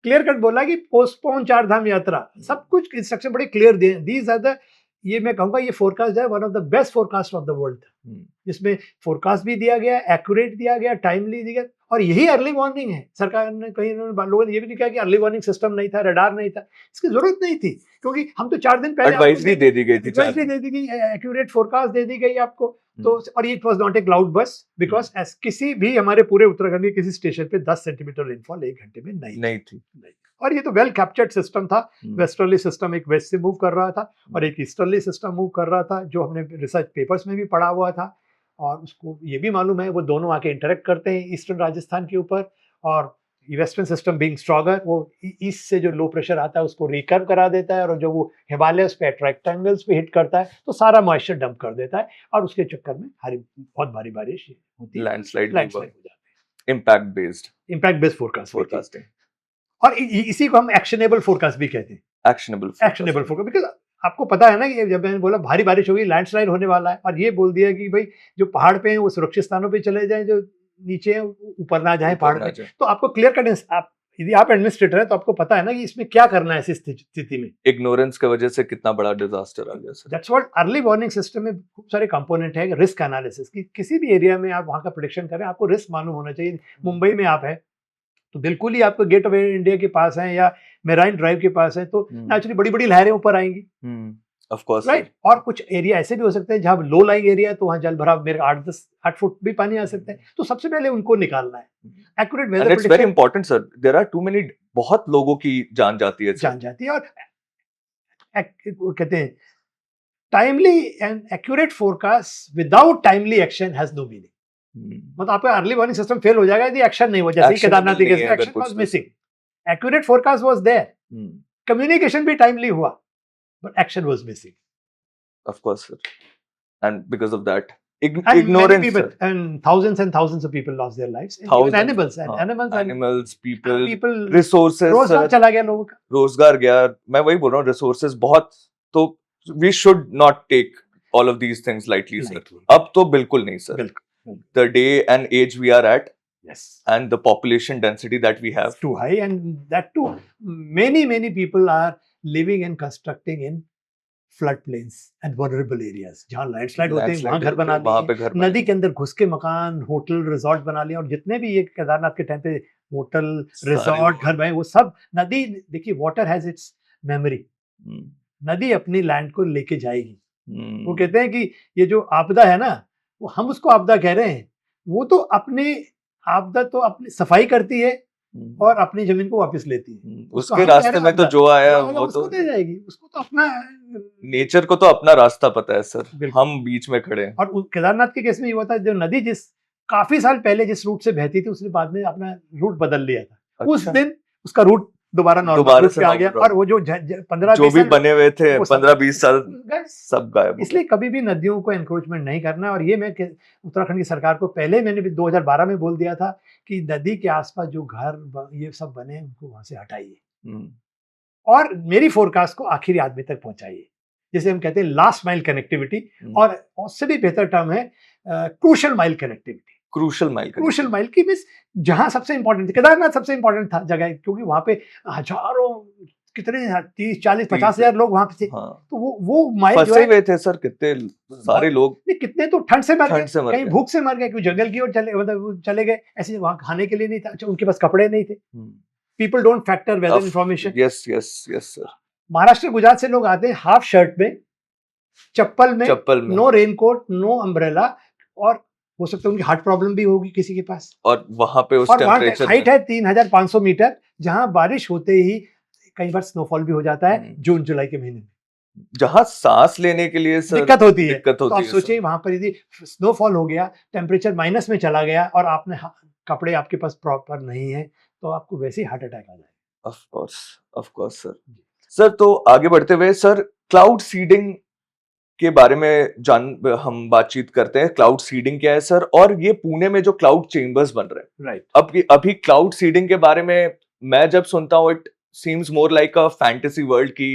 क्लियर कट बोला कि पोस्टपोन 4 धाम यात्रा, सब कुछ इंस्ट्रक्शन बड़े क्लियर दिए। दीज आर द, ये मैं कहूंगा ये फोरकास्ट है one of the best forecast of the world, जिसमें फोरकास्ट भी दिया गया, एक्यूरेट दिया गया, टाइमली दिया गया, और यही अर्ली वार्निंग है। सरकार ने कहीं लोगों ने ये भी नहीं कहा कि अर्ली वार्निंग सिस्टम नहीं था, रडार नहीं था, इसकी जरूरत नहीं थी, क्योंकि हम तो 4 दिन पहले एडवाइजरी दे दी गई थी, एडवाइजरी दे दी गई, एक्यूरेट फोरकास्ट दे दी गई आपको, तो और ये वॉज नॉट ए क्लाउड बस बिकॉज किसी भी हमारे पूरे उत्तराखंड के किसी स्टेशन पे 10 सेंटीमीटर रेनफॉल 1 घंटे में नहीं थी। और ये तो वेल कैप्चर्ड सिस्टम था। वेस्टर्ली सिस्टम एक वेस्ट से मूव कर रहा था और एक ईस्टर्ली सिस्टम मूव कर रहा था, जो हमने रिसर्च पेपर्स में भी पढ़ा हुआ था। और उसको ये भी मालूम है वो दोनों आके इंटरेक्ट करते हैं ईस्टर्न राजस्थान के ऊपर, और वेस्टर्न सिस्टम बीइंग स्ट्रॉगर वो ईस्ट से जो लो प्रेशर आता है उसको रिकर्व करा देता है, और जो वो हिमालयस पे ट्रैक्टेंगल्स पे हिट करता है तो सारा मॉइस्चर डंप कर देता है, और उसके चक्कर में बहुत भारी बारिश होती है, लैंडस्लाइड हो जाती है। इम्पैक्ट बेस्ड फोरकास्टिंग, और इसी को हम एक्शनेबल फोरकास्ट भी कहते हैं। एक्शनेबल फोरकास्ट, बिकॉज आपको पता है ना कि जब मैंने बोला भारी बारिश होगी, लैंडस्लाइड होने वाला है, और ये बोल दिया कि भाई जो पहाड़ पे हैं वो सुरक्षित स्थानों पे चले जाएं, जो नीचे हैं ऊपर ना जाएं पहाड़ पे। तो आपको क्लियर कट, यदि आप एडमिनिस्ट्रेटर हैं तो आपको पता है ना कि इसमें क्या करना है ऐसी स्थिति में। इग्नोरेंस की वजह से कितना बड़ा डिजास्टर आ गया sir. That's what early warning system में खूब सारे कंपोनेंट है। रिस्क एनालिसिस की, किसी भी एरिया में आप वहां का प्रेडिक्शन करें, आपको रिस्क मालूम होना चाहिए। मुंबई में आप है तो बिल्कुल ही आपको गेट ऑफ इंडिया के पास है या मेराइन ड्राइव के पास है तो नेचुरली बड़ी बड़ी लहरें ऊपर आएंगी, ऑफ कोर्स, राइट। और कुछ एरिया ऐसे भी हो सकते हैं जहां लो लाइंग एरिया है तो वहां जल भराव मेरे 8 फुट भी पानी आ सकता है। तो सबसे पहले उनको निकालना है। Accurate weather prediction, it's very important sir. There are too many, बहुत लोगों की जान जाती है और कहते हैं timely and accurate forecast without timely action has no meaning. मतलब आपका अर्ली वार्निंग सिस्टम फेल हो जाएगा यदि एक्शन नहीं हुआ, जैसे केदारनाथ के केस में action was missing, accurate forecast was there, communication भी टाइमली हुआ, but action was missing, of course sir. And because of that ignorance and thousands of people lost their lives, even animals, people, resources, रोजगार चला गया लोगों का, रोजगार गया। मैं वही बोल रहा हूँ, रिसोर्सेज बहुत, तो we should not take all of these things lightly sir। अब तो बिल्कुल नहीं sir. The day and age we are at, yes, and the population density that we have, too high, and that too many people are living and constructing in flood plains and vulnerable areas, जहाँ लैंडस्लाइड होते हैं वहाँ घर बना लिए, नदी के अंदर घुस के मकान, होटल, रिजॉर्ट बना लिए, और जितने भी ये केदारनाथ के टाइम पे होटल, रिजॉर्ट, घर बने, वो सब नदी, देखिए वाटर हैज इट्स मेमोरी, नदी अपनी लैंड को लेके जाएगी। वो कहते हैं कि ये जो आपदा है ना, वो हम उसको आपदा कह रहे हैं, वो तो अपनी आपदा तो अपनी सफाई करती है और अपनी जमीन को वापस लेती है। उसके रास्ते में तो जो आया वो तो दे जाएगी, उसको तो अपना, नेचर को तो अपना रास्ता पता है सर, हम बीच में खड़े हैं। और केदारनाथ के केस में ये हुआ था, जो नदी जिस काफी साल पहले जिस रूट से बहती थी उसने बाद में अपना रूट बदल लिया था। अच्छा। उस दिन उसका रूट दोबारा नॉर्मल रूट पे आ गया, और वो जो 15-20 जो भी बने हुए थे 15-20 साल सब गायब। इसलिए कभी भी नदियों को एनक्रोचमेंट नहीं करना। और ये मैं उत्तराखंड की सरकार को पहले मैंने भी 2012 में बोल दिया था कि नदी के आसपास जो घर ये सब बने उनको वहां से हटाइए, और मेरी फोरकास्ट को आखिरी आदमी तक पहुंचाइए, जैसे हम कहते हैं लास्ट माइल कनेक्टिविटी, और उससे भी बेहतर टर्म है crucial mile connectivity. Crucial mile की मींस जहां सबसे इंपॉर्टेंट, केदारनाथ सबसे इंपॉर्टेंट था जगह, क्योंकि वहां पे हजारों, कितने 30, 40, 50 हजार लोग वहां पे थे। हाँ। तो वो माइल फंसे हुए थे सर, कितने सारे लोग, कितने तो ठंड से मर गए, कहीं भूख से मर गए, क्योंकि जंगल की ओर चले गए, ऐसे वहां खाने के लिए नहीं था, अच्छा उनके पास कपड़े नहीं थे। People don't factor weather information. Yes sir. Maharashtra, Gujarat से लोग आते हैं हाफ शर्ट में, चप्पल में, नो रेनकोट, नो अम्ब्रेला, और हो सकता है उनकी हार्ट प्रॉब्लम भी होगी किसी के पास, और वहां पे उस टेम्परेचर हाइट है 3500 मीटर, जहां बारिश होते ही कई बार स्नोफॉल भी हो जाता है जून जुलाई के महीने में, जहां सांस लेने के लिए सर दिक्कत होती है। तो आप सोचिए वहां पर यदि स्नोफॉल हो गया, टेम्परेचर माइनस में चला गया, और आपने कपड़े आपके पास प्रॉपर नहीं है, तो आपको वैसे ही हार्ट अटैक आ जाएगा। Of course sir. तो आगे बढ़ते हुए सर, क्लाउड सीडिंग के बारे में हम बातचीत करते हैं। क्लाउड सीडिंग क्या है सर, और ये पुणे में जो क्लाउड चेंबर्स बन रहे हैं, राइट। अभी क्लाउड सीडिंग के बारे में मैं जब सुनता हूँ, it seems more like a fantasy world की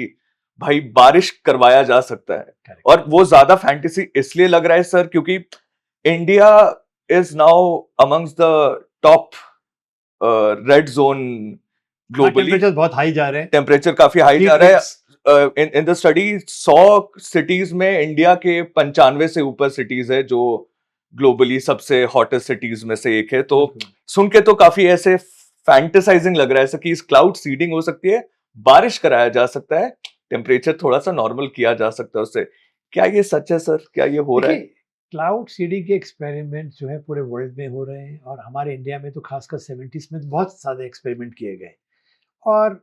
भाई बारिश करवाया जा सकता है। Correct. और वो ज्यादा फैंटेसी इसलिए लग रहा है सर क्योंकि India is now amongst the top red zone globally. Temperature बहुत हाई जा रहे हैं, टेम्परेचर काफी हाई जा रहा है। इन द स्टडी 100 सिटीज में इंडिया के 95 से ऊपर सिटीज है जो ग्लोबली सबसे हॉटेस्ट सिटीज में से एक है। तो सुन के तो काफी ऐसे फैंटेसाइजिंग लग रहा है कि इस क्लाउड सीडिंग हो सकती है, बारिश कराया जा सकता है, टेम्परेचर थोड़ा सा नॉर्मल किया जा सकता है उससे। क्या ये सच है सर? क्या ये हो रहा है? क्लाउड सीडिंग के एक्सपेरिमेंट जो है पूरे वर्ल्ड में हो रहे हैं और हमारे इंडिया में तो खासकर 70s में बहुत सारे एक्सपेरिमेंट किए गए और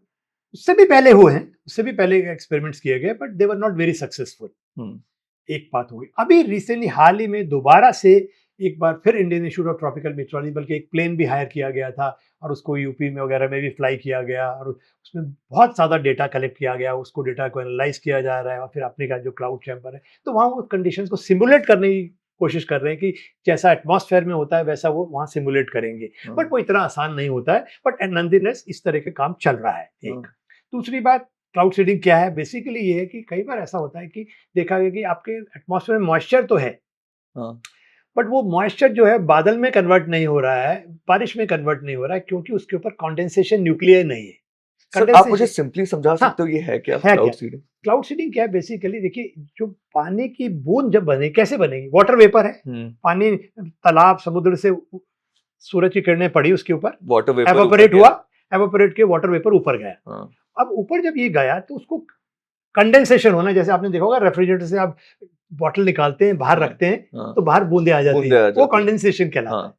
उससे भी पहले हुए हैं, उससे भी पहले एक्सपेरिमेंट्स किए गए but they were not very successful. एक बात हो गई। अभी रिसेंटली हाल ही में दोबारा से एक बार फिर Indian institute of tropical metrology, बल्कि एक प्लेन भी हायर किया गया था और उसको यूपी में वगैरह में भी फ्लाई किया गया और उसमें बहुत ज़्यादा डेटा कलेक्ट किया गया, उसको डेटा को एनालाइज किया जा रहा है और फिर अपने का जो क्लाउड चैम्बर है तो वहाँ वो कंडीशंस को सिमुलेट करने की कोशिश कर रहे हैं कि जैसा एटमॉस्फेयर में होता है वैसा वो वहाँ सिमुलेट करेंगे। बट वो इतना आसान नहीं होता है, बट नॉनदलेस इस तरह का काम चल रहा है। एक दूसरी बात, क्लाउड सीडिंग क्या है? बेसिकली ये है कि कई बार ऐसा होता है कि देखा गया कि आपके एटमॉस्फेयर में मॉइस्चर तो है बट वो मॉइस्चर जो है बादल में कन्वर्ट नहीं हो रहा है, बारिश में कन्वर्ट नहीं हो रहा है क्योंकि उसके ऊपर कंडेंसेशन न्यूक्लियर नहीं है। सर आप मुझे सिंपली समझा सकते हो ये है क्या क्लाउड सीडिंग? क्लाउड सीडिंग क्या है? बेसिकली देखिए, जो पानी की बूंद जब बने, कैसे बनेगी? वाटर वेपर है, पानी तालाब समुद्र से सूरज की किरणें पड़ी उसके ऊपर, वाटर वेपर एवापोरेट हुआ, एवापोरेट के वाटर वेपर ऊपर गया। अब ऊपर जब ये गया तो उसको कंडेंसेशन होना, जैसे आपने देखा होगा रेफ्रिजरेटर से आप बॉटल निकालते हैं, बाहर रखते हैं तो बाहर बूंदे आ जाती है, वो कंडेंसेशन कहलाता है।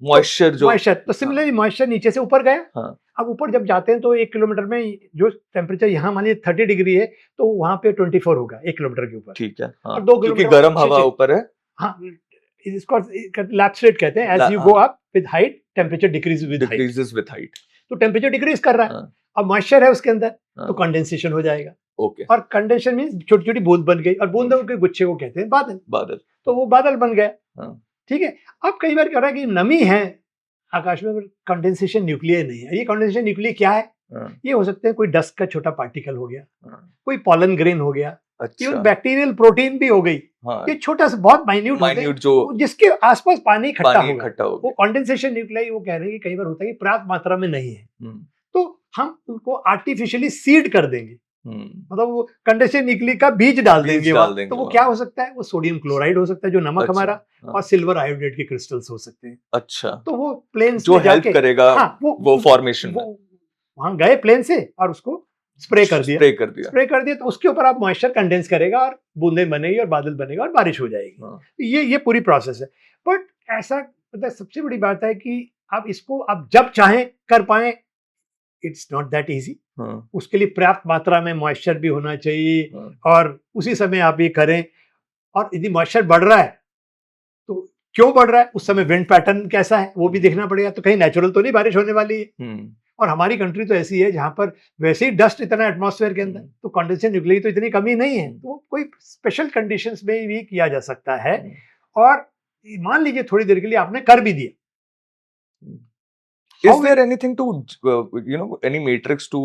मॉइस्चर जो मॉइस्चर तो सिमिलरली मॉइस्चर नीचे से ऊपर गया। अब ऊपर जब जाते हैं तो 1 किलोमीटर में जो टेम्परेचर यहाँ मान लीजिए 30 डिग्री है तो वहाँ पे 24 होगा 1 किलोमीटर के ऊपर। ठीक है। और 2 क्योंकि गर्म हवा ऊपर है। हाँ, इसको लैप्स रेट कहते हैं। As you go up with height temperature decreases with height, तो टेम्परेचर डिक्रीज कर रहा है। अब मॉइस्चर है उसके अंदर तो कंडेंसेशन हो जाएगा। ओके। और कंडेंसेशन मींस छोटी छोटी बूंद बन गई और बूंदों के गुच्छे को कहते हैं बादल। तो वो बादल बन गया। ठीक है। अब कई बार क्या हो रहा है कि नमी है आकाश में, कंडेंसेशन न्यूक्लियर नहीं है। ये कंडेंसेशन न्यूक्लियर क्या है? ये हो सकते हैं कोई डस्ट का छोटा पार्टिकल हो गया, कोई पॉलन ग्रेन हो गया, इवन बैक्टीरियल प्रोटीन भी हो गई। ये छोटा सा बहुत माइन्यूट जो जिसके आसपास पानी इकट्ठा होगा, वो कंडेंसेशन न्यूक्लियर। वो कह रहे हैं कि कई बार होता है कि पर्याप्त मात्रा में नहीं है तो हम उनको आर्टिफिशियली सीड कर देंगे, मतलब वो कंडेंसेशन न्यूक्लियर का बीज डाल देंगे। तो वो क्या हो सकता है? वो सोडियम क्लोराइड हो सकता है जो नमक हमारा, और सिल्वर आयोडाइड के क्रिस्टल्स हो सकते हैं। अच्छा। तो वो प्लेन्स जो हेल्प करेगा वो फॉर्मेशन, वहां गए प्लेन से और उसको स्प्रे कर दिया तो उसके ऊपर आप मॉइस्चर कंडेंस करेगा और बूंदें बनेगी और बादल बनेगा और बारिश हो जाएगी। ये पूरी प्रोसेस है। बट ऐसा मतलब सबसे बड़ी बात है कि आप इसको आप जब चाहें कर पाए, इट्स नॉट दैट इजी। उसके लिए पर्याप्त मात्रा में मॉइस्चर भी होना चाहिए और उसी समय आप ये करें। और यदि मॉइस्चर बढ़ रहा है तो क्यों बढ़ रहा है, उस समय विंड पैटर्न कैसा है वो भी देखना पड़ेगा। तो कहीं नेचुरल तो नहीं बारिश होने वाली है। और हमारी कंट्री तो ऐसी है जहां पर वैसे ही डस्ट इतना एटमॉस्फेयर के अंदर, तो कंडेंसेशन न्यूक्लियर तो इतनी कमी नहीं है, तो कोई स्पेशल कंडीशंस में भी किया जा सकता है। और मान लीजिए थोड़ी देर के लिए आपने कर भी दिया, Is there anything to any matrix to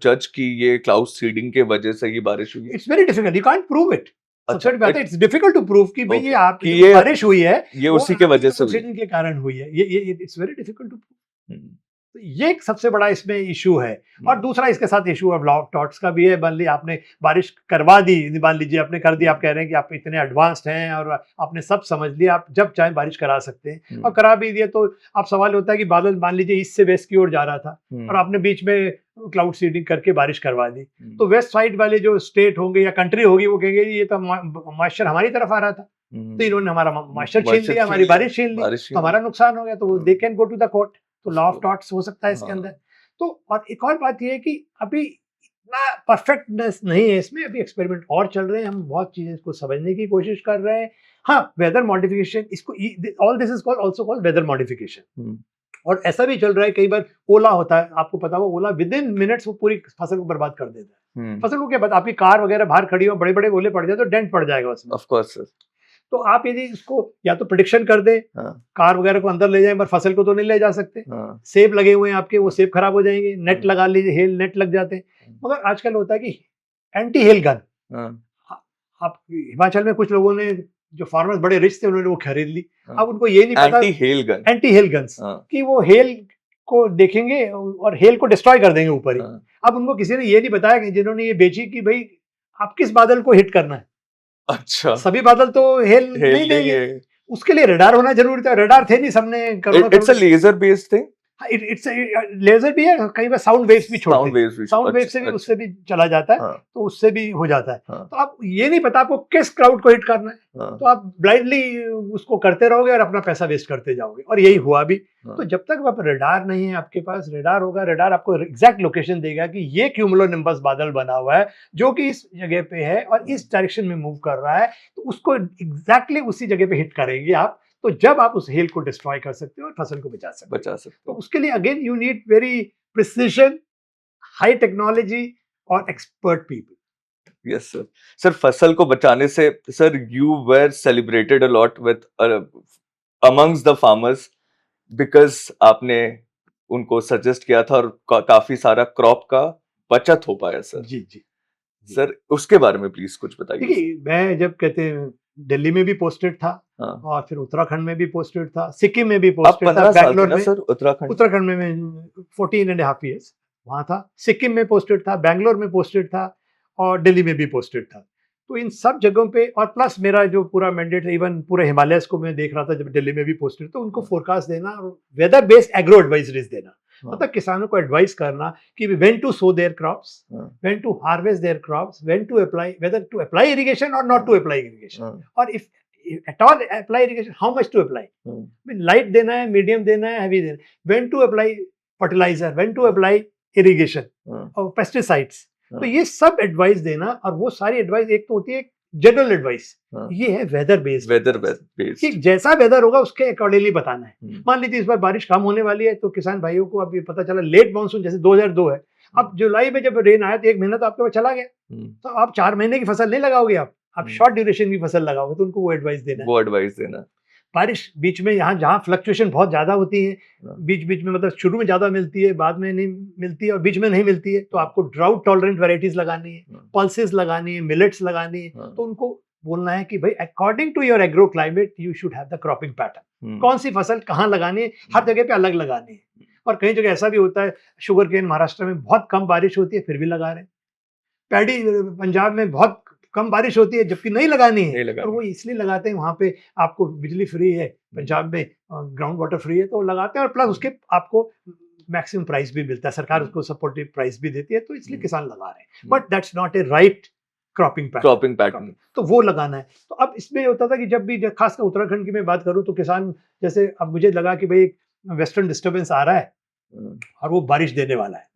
judge कि ये cloud seeding के वजह से ये बारिश हुई है? It's very difficult. You can't prove it. अच्छा, it's difficult to prove कि भाई ये आपकी बारिश हुई है, ये उसी के वजह से हुई, के कारण हुई है। ये it's very difficult to prove. तो ये एक सबसे बड़ा इसमें इशू है। और दूसरा इसके साथ इशू अब लॉ टॉट्स का भी है। मान लीजिए आपने बारिश करवा दी, मान लीजिए आपने कर दी, आप कह रहे हैं कि आप इतने एडवांस्ड हैं और आपने सब समझ लिया, आप जब चाहें बारिश करा सकते हैं, और करा भी दिए तो आप सवाल होता है कि बादल मान लीजिए ईस्ट से वेस्ट की ओर जा रहा था और आपने बीच में क्लाउड सीडिंग करके बारिश करवा दी, तो वेस्ट साइड वाले जो स्टेट होंगे या कंट्री होगी वो कहेंगे ये तो मॉइस्चर हमारी तरफ आ रहा था, तो इन्होंने हमारा मॉइस्चर छीन लिया, हमारी बारिश छीन ली, तो हमारा नुकसान हो गया। तो they can go to the court. तो लॉ ऑफ टॉट्स हो सकता है इसके अंदर। तो और एक और बात ये है कि अभी इतना परफेक्टनेस नहीं है इसमें, अभी एक्सपेरिमेंट और चल रहे हैं, हम बहुत चीजें इसको समझने की कोशिश कर रहे हैं। हाँ, वेदर मॉडिफिकेशन, इसको all this is called also called weather modification. और ऐसा भी चल रहा है, कई बार ओला होता है, आपको पता हो, ओला विद इन मिनट्स वो पूरी फसल को बर्बाद कर देता है। फसल को क्या पता, आपकी कार वगैरह बाहर खड़ी हो, बड़े बड़े ओले पड़ जाए तो डेंट पड़ जाएगा उसमें। Of course sir. तो आप यदि इसको या तो प्रेडिक्शन कर दे, कार वगैरह को अंदर ले जाए, पर फसल को तो नहीं ले जा सकते। सेब लगे हुए हैं आपके, वो सेब खराब हो जाएंगे। नेट लगा लीजिए, हेल नेट लग जाते हैं। मगर आजकल होता है कि एंटी हेल गन, आप हिमाचल में कुछ लोगों ने, जो फार्मर्स बड़े रिच थे, उन्होंने वो खरीद ली। अब उनको ये नहीं पता, एंटी हेल गन्स कि वो हेल को देखेंगे और हेल को डिस्ट्रॉय कर देंगे ऊपर ही। अब उनको किसी ने ये नहीं बताया कि जिन्होंने ये बेची कि भाई आप किस बादल को हिट करना है। अच्छा, सभी बादल तो हेल नहीं देंगे, उसके लिए रडार होना जरूरी था। रडार थे नहीं, सबने it's a laser based thing. It's laser भी है, कई बार साउंड वेव्स भी छोड़ते हैं, साउंड वेव से भी, उससे भी चला जाता है, तो उससे भी हो जाता है। तो आप ये नहीं पता आपको किस क्राउड को हिट करना है, तो आप ब्लाइंडली उसको करते रहोगे और अपना पैसा वेस्ट करते जाओगे, और यही हुआ भी। तो जब तक आप रेडार नहीं है आपके पास, रेडार होगा, रेडार आपको एग्जैक्ट लोकेशन देगा कि ये क्यूमुलोनिम्बस बादल बना हुआ है जो कि इस जगह पे है और इस डायरेक्शन में मूव कर रहा है, तो उसको एग्जैक्टली उसी जगह पे हिट करेंगे आप। तो जब आप उस हेल को डिस्ट्रॉय कर सकते हो और फसल को बचा सकते हो। तो उसके लिए again you need very precision, high technology और expert people. Yes sir. Sir फसल को बचाने से sir you were celebrated a lot with amongst the farmers because आपने उनको सजेस्ट किया था और काफी सारा क्रॉप का बचत हो पाया सर। जी जी सर उसके बारे में प्लीज कुछ बताइए। देखिए, मैं जब कहते हैं दिल्ली में भी पोस्टेड था, और फिर उत्तराखंड में भी पोस्टेड था, सिक्किम में भी पोस्टेड था, बैंगलोर में, सर उत्तराखंड में 14.5 years वहां था, सिक्किम में पोस्टेड था, बैंगलोर में पोस्टेड था, और दिल्ली में भी पोस्टेड था। तो इन सब जगहों पे, और प्लस मेरा जो पूरा मैंडेट, इवन पूरे हिमालयस को मैं देख रहा था जब दिल्ली में भी पोस्टेड, तो उनको फोरकास्ट देना और वेदर बेस्ड एग्रो एडवाइजरीज देना, मतलब किसानों को एडवाइस करना कि when to sow their crops, when to harvest their crops, when to apply, whether to apply irrigation और नॉट टू अप्लाई इरिगेशन, और if at all apply irrigation, how much to apply, light देना है, मीडियम देना है, हैवी देना है, when to apply fertiliser, when to apply irrigation और पेस्टिसाइड्स। तो ये सब एडवाइस देना, और वो सारी एडवाइस, एक तो होती है जनरल एडवाइस, ये है वेदर बेस्ड, कि जैसा वेदर होगा उसके अकॉर्डिंगली बताना है। मान लीजिए इस बार बारिश कम होने वाली है, तो किसान भाइयों को अब ये पता चला लेट मानसून, जैसे 2002 है, अब जुलाई में जब रेन आया तो 1 महीना तो आपके पास चला गया, तो आप 4 महीने की फसल नहीं लगाओगे, आप शॉर्ट ड्यूरेशन की फसल लगाओगे, तो उनको वो एडवाइस देना। बारिश बीच में जहाँ फ्लक्चुएशन बहुत ज्यादा होती है, बीच में, मतलब शुरू में ज्यादा मिलती है, बाद में नहीं मिलती है, और बीच में नहीं मिलती है, तो आपको ड्राउट टॉलरेंट वैरायटीज लगानी है, पल्सेस लगानी है, मिलेट्स लगानी है। तो उनको बोलना है कि भाई according to your agro climate you should have the cropping pattern, कौन सी फसल कहाँ लगानी है, हर जगह पे अलग लगानी है। और कई जगह ऐसा भी होता है, शुगर केन महाराष्ट्र में बहुत कम बारिश होती है फिर भी लगा रहे हैं, पैडी पंजाब में बहुत कम बारिश होती है जबकि नहीं लगानी है, और वो इसलिए लगाते हैं, वहाँ पे आपको बिजली फ्री है, पंजाब में ग्राउंड वाटर फ्री है, तो लगाते हैं, और प्लस उसके आपको मैक्सिमम प्राइस भी मिलता है, सरकार उसको सपोर्टिव प्राइस भी देती है, तो इसलिए किसान लगा रहे हैं। But that's not a right cropping pattern, तो वो लगाना है। तो अब इसमें होता था कि जब भी, खासकर उत्तराखंड की मैं बात करूँ, तो किसान, जैसे अब मुझे लगा कि भाई वेस्टर्न डिस्टर्बेंस आ रहा है और वो बारिश देने वाला है,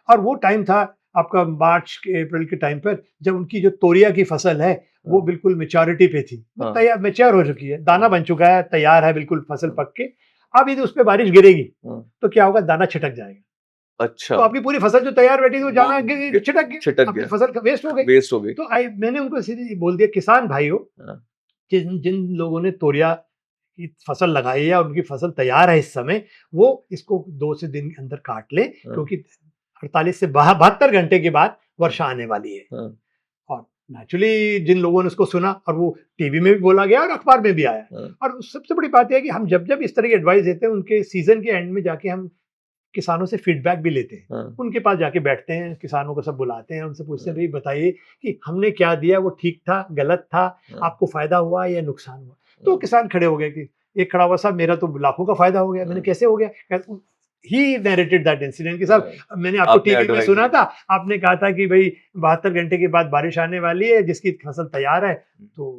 और वो टाइम था आपका मार्च के अप्रैल के टाइम पर, जब उनकी जो तोरिया की फसल है वो बिल्कुल मेच्योरिटी पे थी, तैयार मैच्योर हो चुकी है, दाना बन चुका है, तैयार है बिल्कुल फसल पक के। अब यदि उस पर बारिश गिरेगी तो क्या होगा, दाना छिटक जाएगा। अच्छा, तो आपकी पूरी फसल जो तैयार बैठी थी वो दाना छिटक गया, फसल वेस्ट हो गई। तो मैंने उनको सीधे बोल दिया, किसान भाइयों, जिन लोगों ने तोरिया की फसल लगाई है और उनकी फसल तैयार है इस समय, वो इसको 2 से दिन के अंदर काट ले, क्योंकि 48 से 72 घंटे के बाद वर्षा आने वाली है। और नेचुरली जिन लोगों ने उसको सुना, और वो टीवी में भी बोला गया और अखबार में भी आया, और सबसे बड़ी बात यह है कि हम जब इस तरह की एडवाइस देते हैं, उनके सीजन के एंड में जाके हम किसानों से फीडबैक भी लेते हैं, उनके पास जाके बैठते हैं, किसानों को सब बुलाते हैं, उनसे पूछते हैं, भाई बताइए कि हमने क्या दिया, वो ठीक था, गलत था, आपको फायदा हुआ या नुकसान हुआ। तो किसान खड़े हो गए, कि एक खड़ा हुआ, साहब मेरा तो लाखों का फायदा हो गया। मैंने कैसे हो गया? He narrated that incident कि साहब मैंने आपको टीवी में सुना था, आपने कहा था कि भाई 72 घंटे के बाद बारिश आने वाली है, जिसकी फसल तैयार है, तो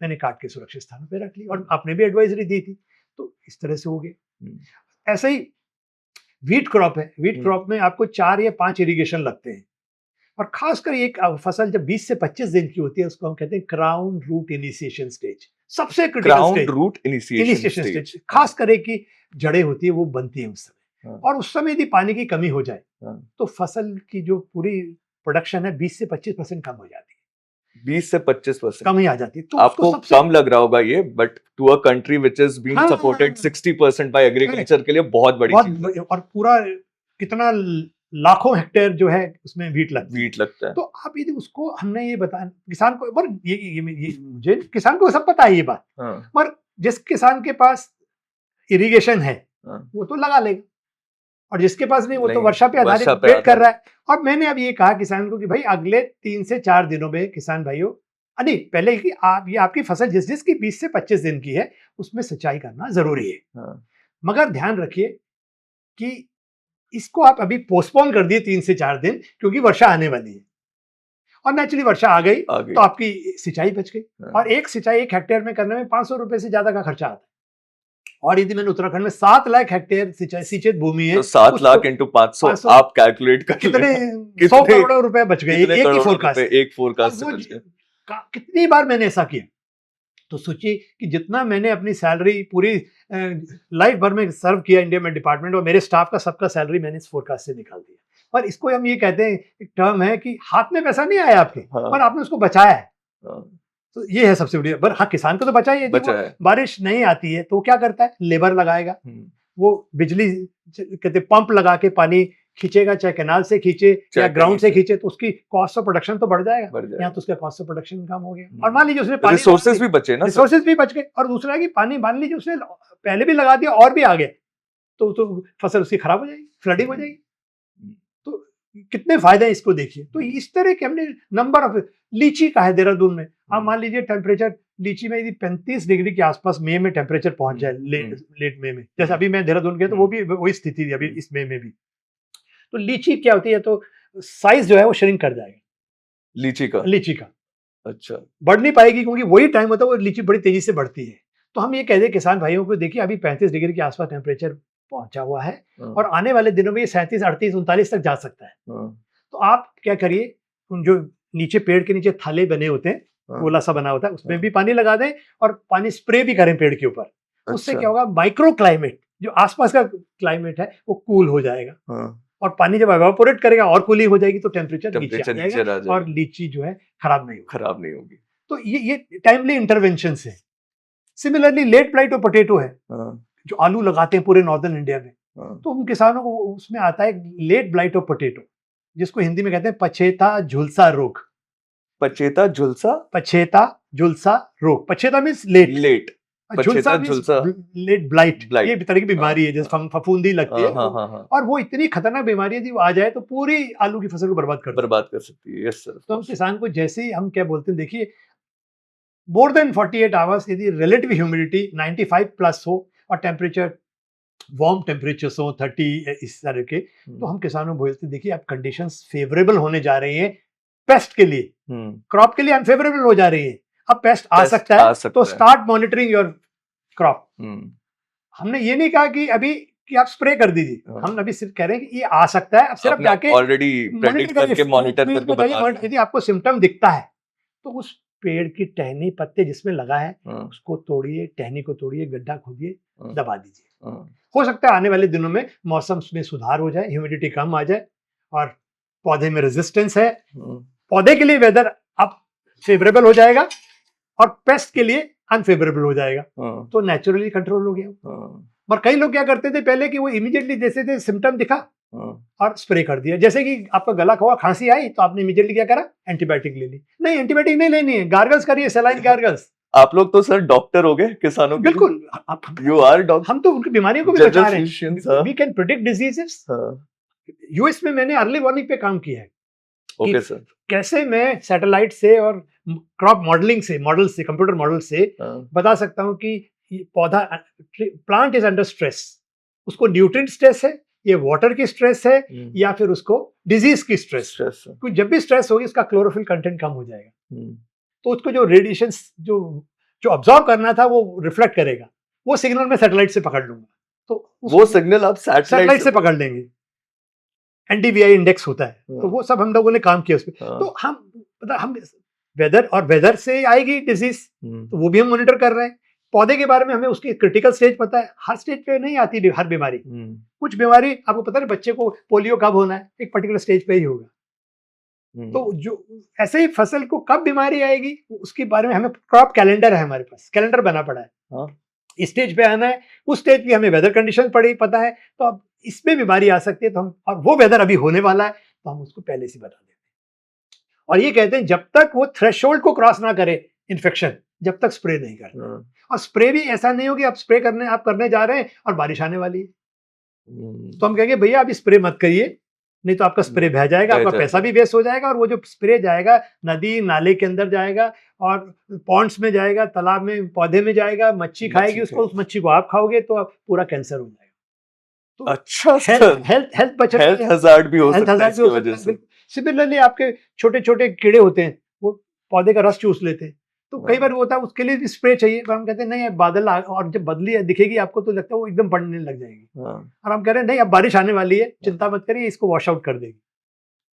मैंने काट के सुरक्षित स्थान पे रख ली, और आपने भी एडवाइजरी दी थी। तो इस तरह से हो गया। ऐसा ही व्हीट क्रॉप है, व्हीट क्रॉप में आपको 4 या 5 इरिगेशन लगते हैं, और खासकर एक फसल जब 20 से 25 दिन की होती है, उसको हम कहते हैं क्राउन रूट इनिशिएशन स्टेज, सबसे क्रिटिकल स्टेज। खास करे की जड़ें होती है वो बनती है उस समय, और उस समय यदि पानी की कमी हो जाए तो फसल की जो पूरी प्रोडक्शन है 20 से 25% कम हो जाती है। 20 से 25% कम ही आ जाती है। तो आपको कम लग रहा होगा ये, but to a country which is being supported 60% by agriculture के लिए बहुत बड़ी चीज है। और पूरा कितना लाखों हेक्टेयर जो है उसमें व्हीट लगता है। तो आप यदि उसको, हमने ये बताया किसान को, और ये मुझे किसान को सब पता है ये बात, पर जिस किसान के पास इरिगेशन है वो तो लगा लेगा, और जिसके पास नहीं वो तो वर्षा पे आधारित वेट कर रहा है। और मैंने अब ये कहा किसान को कि भाई अगले 3 से 4 दिनों में किसान भाइयों, नहीं पहले कि आप, ये आपकी फसल जिसकी 20 से 25 दिन की है उसमें सिंचाई करना जरूरी है, मगर ध्यान रखिए कि इसको आप अभी पोस्टपोन कर दिए 3 से 4 दिन, क्योंकि वर्षा आने वाली है और नेचुरली वर्षा आ गई तो आपकी सिंचाई बच गई। और एक सिंचाई 1 हेक्टेयर में करने में 500 रुपए से ज्यादा का खर्चा आता है। और यदि मैंने उत्तराखंड में 7 लाख हेक्टेयर सिंचित भूमि है, तो 7 लाख इंटू 500 आप कैलकुलेट कर कितने 100 करोड़ रुपए बच गए एक ही फोरकास्ट। एक फोरकास्ट से बच गए। कितनी बार मैंने ऐसा किया, तो सोचिए कि जितना मैंने अपनी सैलरी पूरी लाइफ भर में सर्व किया इंडिया में डिपार्टमेंट, और मेरे स्टाफ का सबका सैलरी मैंने इस फोरकास्ट से निकाल दिया। और इसको हम ये कहते हैं, एक टर्म है कि हाथ में पैसा नहीं आया आपके, पर आपने उसको बचाया है। तो ये है सबसे बढ़िया। पर हाँ, किसान को तो बचाइए, बारिश नहीं आती है तो क्या करता है, लेबर लगाएगा, वो बिजली कहते पंप लगा के पानी खींचेगा, चाहे कैनाल से खींचे या ग्राउंड से खींचे, तो उसकी कॉस्ट ऑफ प्रोडक्शन तो बढ़ जाएगा। यहाँ तो उसका कॉस्ट ऑफ प्रोडक्शन कम हो गया। और मान लीजिए उसने पानी, रिसोर्सेज भी बचे ना, रिसोर्सेज भी बच गए। और दूसरा है कि पानी मान लीजिए उसने पहले भी लगा दिया और भी आ गया, तो फसल उसकी खराब हो जाएगी, फ्लडिंग हो जाएगी। तो कितने फायदे हैं, इसको देखिए। तो इस तरह के हमने नंबर ऑफ, लीची का है देहरादून में, आप मान लीजिए टेम्परेचर लीची में यदि 35 डिग्री के आसपास मई में टेम्परेचर पहुंच जाए, लेट मई में, जैसे अभी मैं देहरादून गया तो वो भी वही स्थिति थी अभी इस मई में भी। तो लीची क्या होती है, तो साइज जो है वो श्रिंक कर जाएगा लीची का। अच्छा, बढ़ नहीं पाएगी, क्योंकि वही टाइम होता है वो लीची बड़ी तेजी से बढ़ती है। तो हम ये कह दें किसान भाइयों को, देखिए अभी 35 डिग्री के आसपास टेम्परेचर पहुंचा हुआ है और आने वाले दिनों में ये 37, 38, 39 तक जा सकता है। तो आप क्या करिए, जो नीचे पेड़ के नीचे थाले बने होते हैं, गोला सा बना होता है, उसमें भी पानी लगा दें और पानी स्प्रे भी करें पेड़ के ऊपर। उससे क्या होगा, माइक्रो क्लाइमेट, जो आसपास का क्लाइमेट है वो कूल हो जाएगा। और पानी जब एवापोरेट करेगा और कूलिंग हो जाएगी तो टेम्परेचर नीचे आ जाएगा और लीची जो है खराब नहीं होगी। तो ये टाइमली इंटरवेंशन है। Similarly late blight of potato है, जो आलू लगाते हैं पूरे नॉर्दर्न इंडिया में, तो उन किसानों को उसमें आता है लेट ब्लाइट ऑफ पोटैटो, जिसको हिंदी में कहते हैं पछेता झुलसा रोग। पछेता झुलसा रोग। पछेता मींस लेट, झुलसा लेट ब्लाइट। ये तरह की बीमारी है, जैसे फफूंदी लगती है। और वो इतनी खतरनाक बीमारी है, यदि वो आ जाए तो पूरी आलू की फसल को बर्बाद कर सकती है। Yes sir. तो हम किसान को जैसे ही हम क्या बोलते हैं, देखिए मोर देन 48 आवर्स यदि रिलेटिव ह्यूमिडिटी 95 प्लस हो और टेम्परेचर वार्म टेम्परेचर हो 30 इस तरह के, तो हम किसानों को बोलते हैं देखिए अब कंडीशंस फेवरेबल होने जा रही हैं पेस्ट के लिए, क्रॉप के लिए अनफेवरेबल हो जा रही है। अब पेस्ट आ सकता है, तो स्टार्ट मॉनिटरिंग योर क्रॉप। हमने ये नहीं कहा कि अभी कि आप स्प्रे कर दीजिए, हम अभी सिर्फ कह रहे हैं कि ये आ सकता है। अब सिर्फ जाके ऑलरेडी प्रेडिक्ट करके मॉनिटर करके बताइए। यदि आपको सिम्टम दिखता है तो उस पेड़ की टहनी पत्ते जिसमें लगा है उसको तोड़िए, टहनी को तोड़िए, गड्ढा खोदिए, दबा दीजिए। हो सकता है आने वाले दिनों में मौसम में सुधार हो जाए, ह्यूमिडिटी कम आ जाए और पौधे में रेजिस्टेंस है, पौधे के लिए वेदर अब फेवरेबल हो जाएगा और पेस्ट के लिए अनफेवरेबल हो जाएगा, तो नेचुरली कंट्रोल हो गया। और कई लोग क्या करते थे पहले कि वो इमीडिएटली जैसे सिम्टम दिखा और स्प्रे कर दिया। जैसे कि आपका गला खवा, खांसी आई तो आपने इमीडिएटली क्या करा, एंटीबायोटिक ले ली। नहीं, एंटीबायोटिक नहीं लेनी है, गार्गल्स करिए, सलाइन गार्गल्स। आप लोग तो सर डॉक्टर हो गए किसानों के। बिल्कुल, यू आर डॉक्टर। हम तो उनकी बीमारियों को भी बचा रहे हैं। We can predict diseases. US में मैंने अर्ली वार्निंग पे काम किया है। Okay sir. कैसे मैं सैटेलाइट से और क्रॉप मॉडलिंग से, कंप्यूटर मॉडल से बता सकता हूँ कि पौधा, प्लांट इज अंडर स्ट्रेस, उसको न्यूट्रिएंट स्ट्रेस है, ये वाटर की स्ट्रेस है, या फिर उसको डिजीज की स्ट्रेस। क्योंकि जब भी स्ट्रेस होगी उसका क्लोरोफिल कंटेंट कम हो जाएगा, तो उसको जो रेडिएशन जो ऑब्जॉर्व करना था वो रिफ्लेक्ट करेगा। वो सिग्नल मैं सैटेलाइट से पकड़ लूंगा, तो वो सिग्नल आप सैटेलाइट से पकड़ लेंगे। NDVI इंडेक्स होता है, तो वो सब हम लोगों ने काम किया उसमें। तो हम वेदर से आएगी डिजीज, तो वो भी हम मॉनिटर कर रहे हैं। पौधे के बारे में हमें उसकी क्रिटिकल स्टेज पता है, हर स्टेज पे नहीं आती हर बीमारी। कुछ बीमारी आपको पता है, बच्चे को पोलियो कब होना है, एक पर्टिकुलर स्टेज पे ही होगा। तो जो ऐसे ही फसल को कब बीमारी आएगी उसके बारे में हमें क्रॉप कैलेंडर है, हमारे पास कैलेंडर बना पड़ा है। इस स्टेज पे आना है, उस स्टेज पे हमें वेदर कंडीशन पता है, तो अब इसमें बीमारी आ सकती है, तो हम, और वो वेदर अभी होने वाला है तो हम उसको पहले से बता देते हैं। और ये कहते हैं जब तक वो थ्रेशोल्ड को क्रॉस ना करे इन्फेक्शन, जब तक स्प्रे नहीं करना। और स्प्रे भी ऐसा नहीं हो कि आप स्प्रे करने जा रहे हैं और बारिश आने वाली है, तो हम कहेंगे भैया आप स्प्रे मत करिए, नहीं तो आपका स्प्रे बह जाएगा, आपका पैसा भी वेस्ट हो जाएगा, और वो जो स्प्रे जाएगा नदी नाले के अंदर जाएगा और पॉन्ड्स में जाएगा, तालाब में, पौधे में जाएगा, मच्छी खाएगी उसको, उस मच्छी को आप खाओगे तो पूरा कैंसर हो जाएगा। तो अच्छा सर, हेल्थ बचत हेल्थ हजार्ड भी हो हेल्थ सकता है हज़ार्ड भी इसकी हो वजह सकता है। से। सिमिलरली आपके छोटे-छोटे कीड़े होते हैं, वो पौधे का रस चूस लेते हैं। तो कई हाँ, बार वो होता है उसके लिए भी स्प्रे चाहिए, पर हम कहते हैं नहीं अब बादल और जब बदली दिखेगी आपको तो लगता है वो एकदम बढ़ने लग जाएगी। हाँ, और हम कह रहे हैं नहीं अब बारिश आने वाली है, चिंता मत करिए इसको वॉश आउट कर देगी।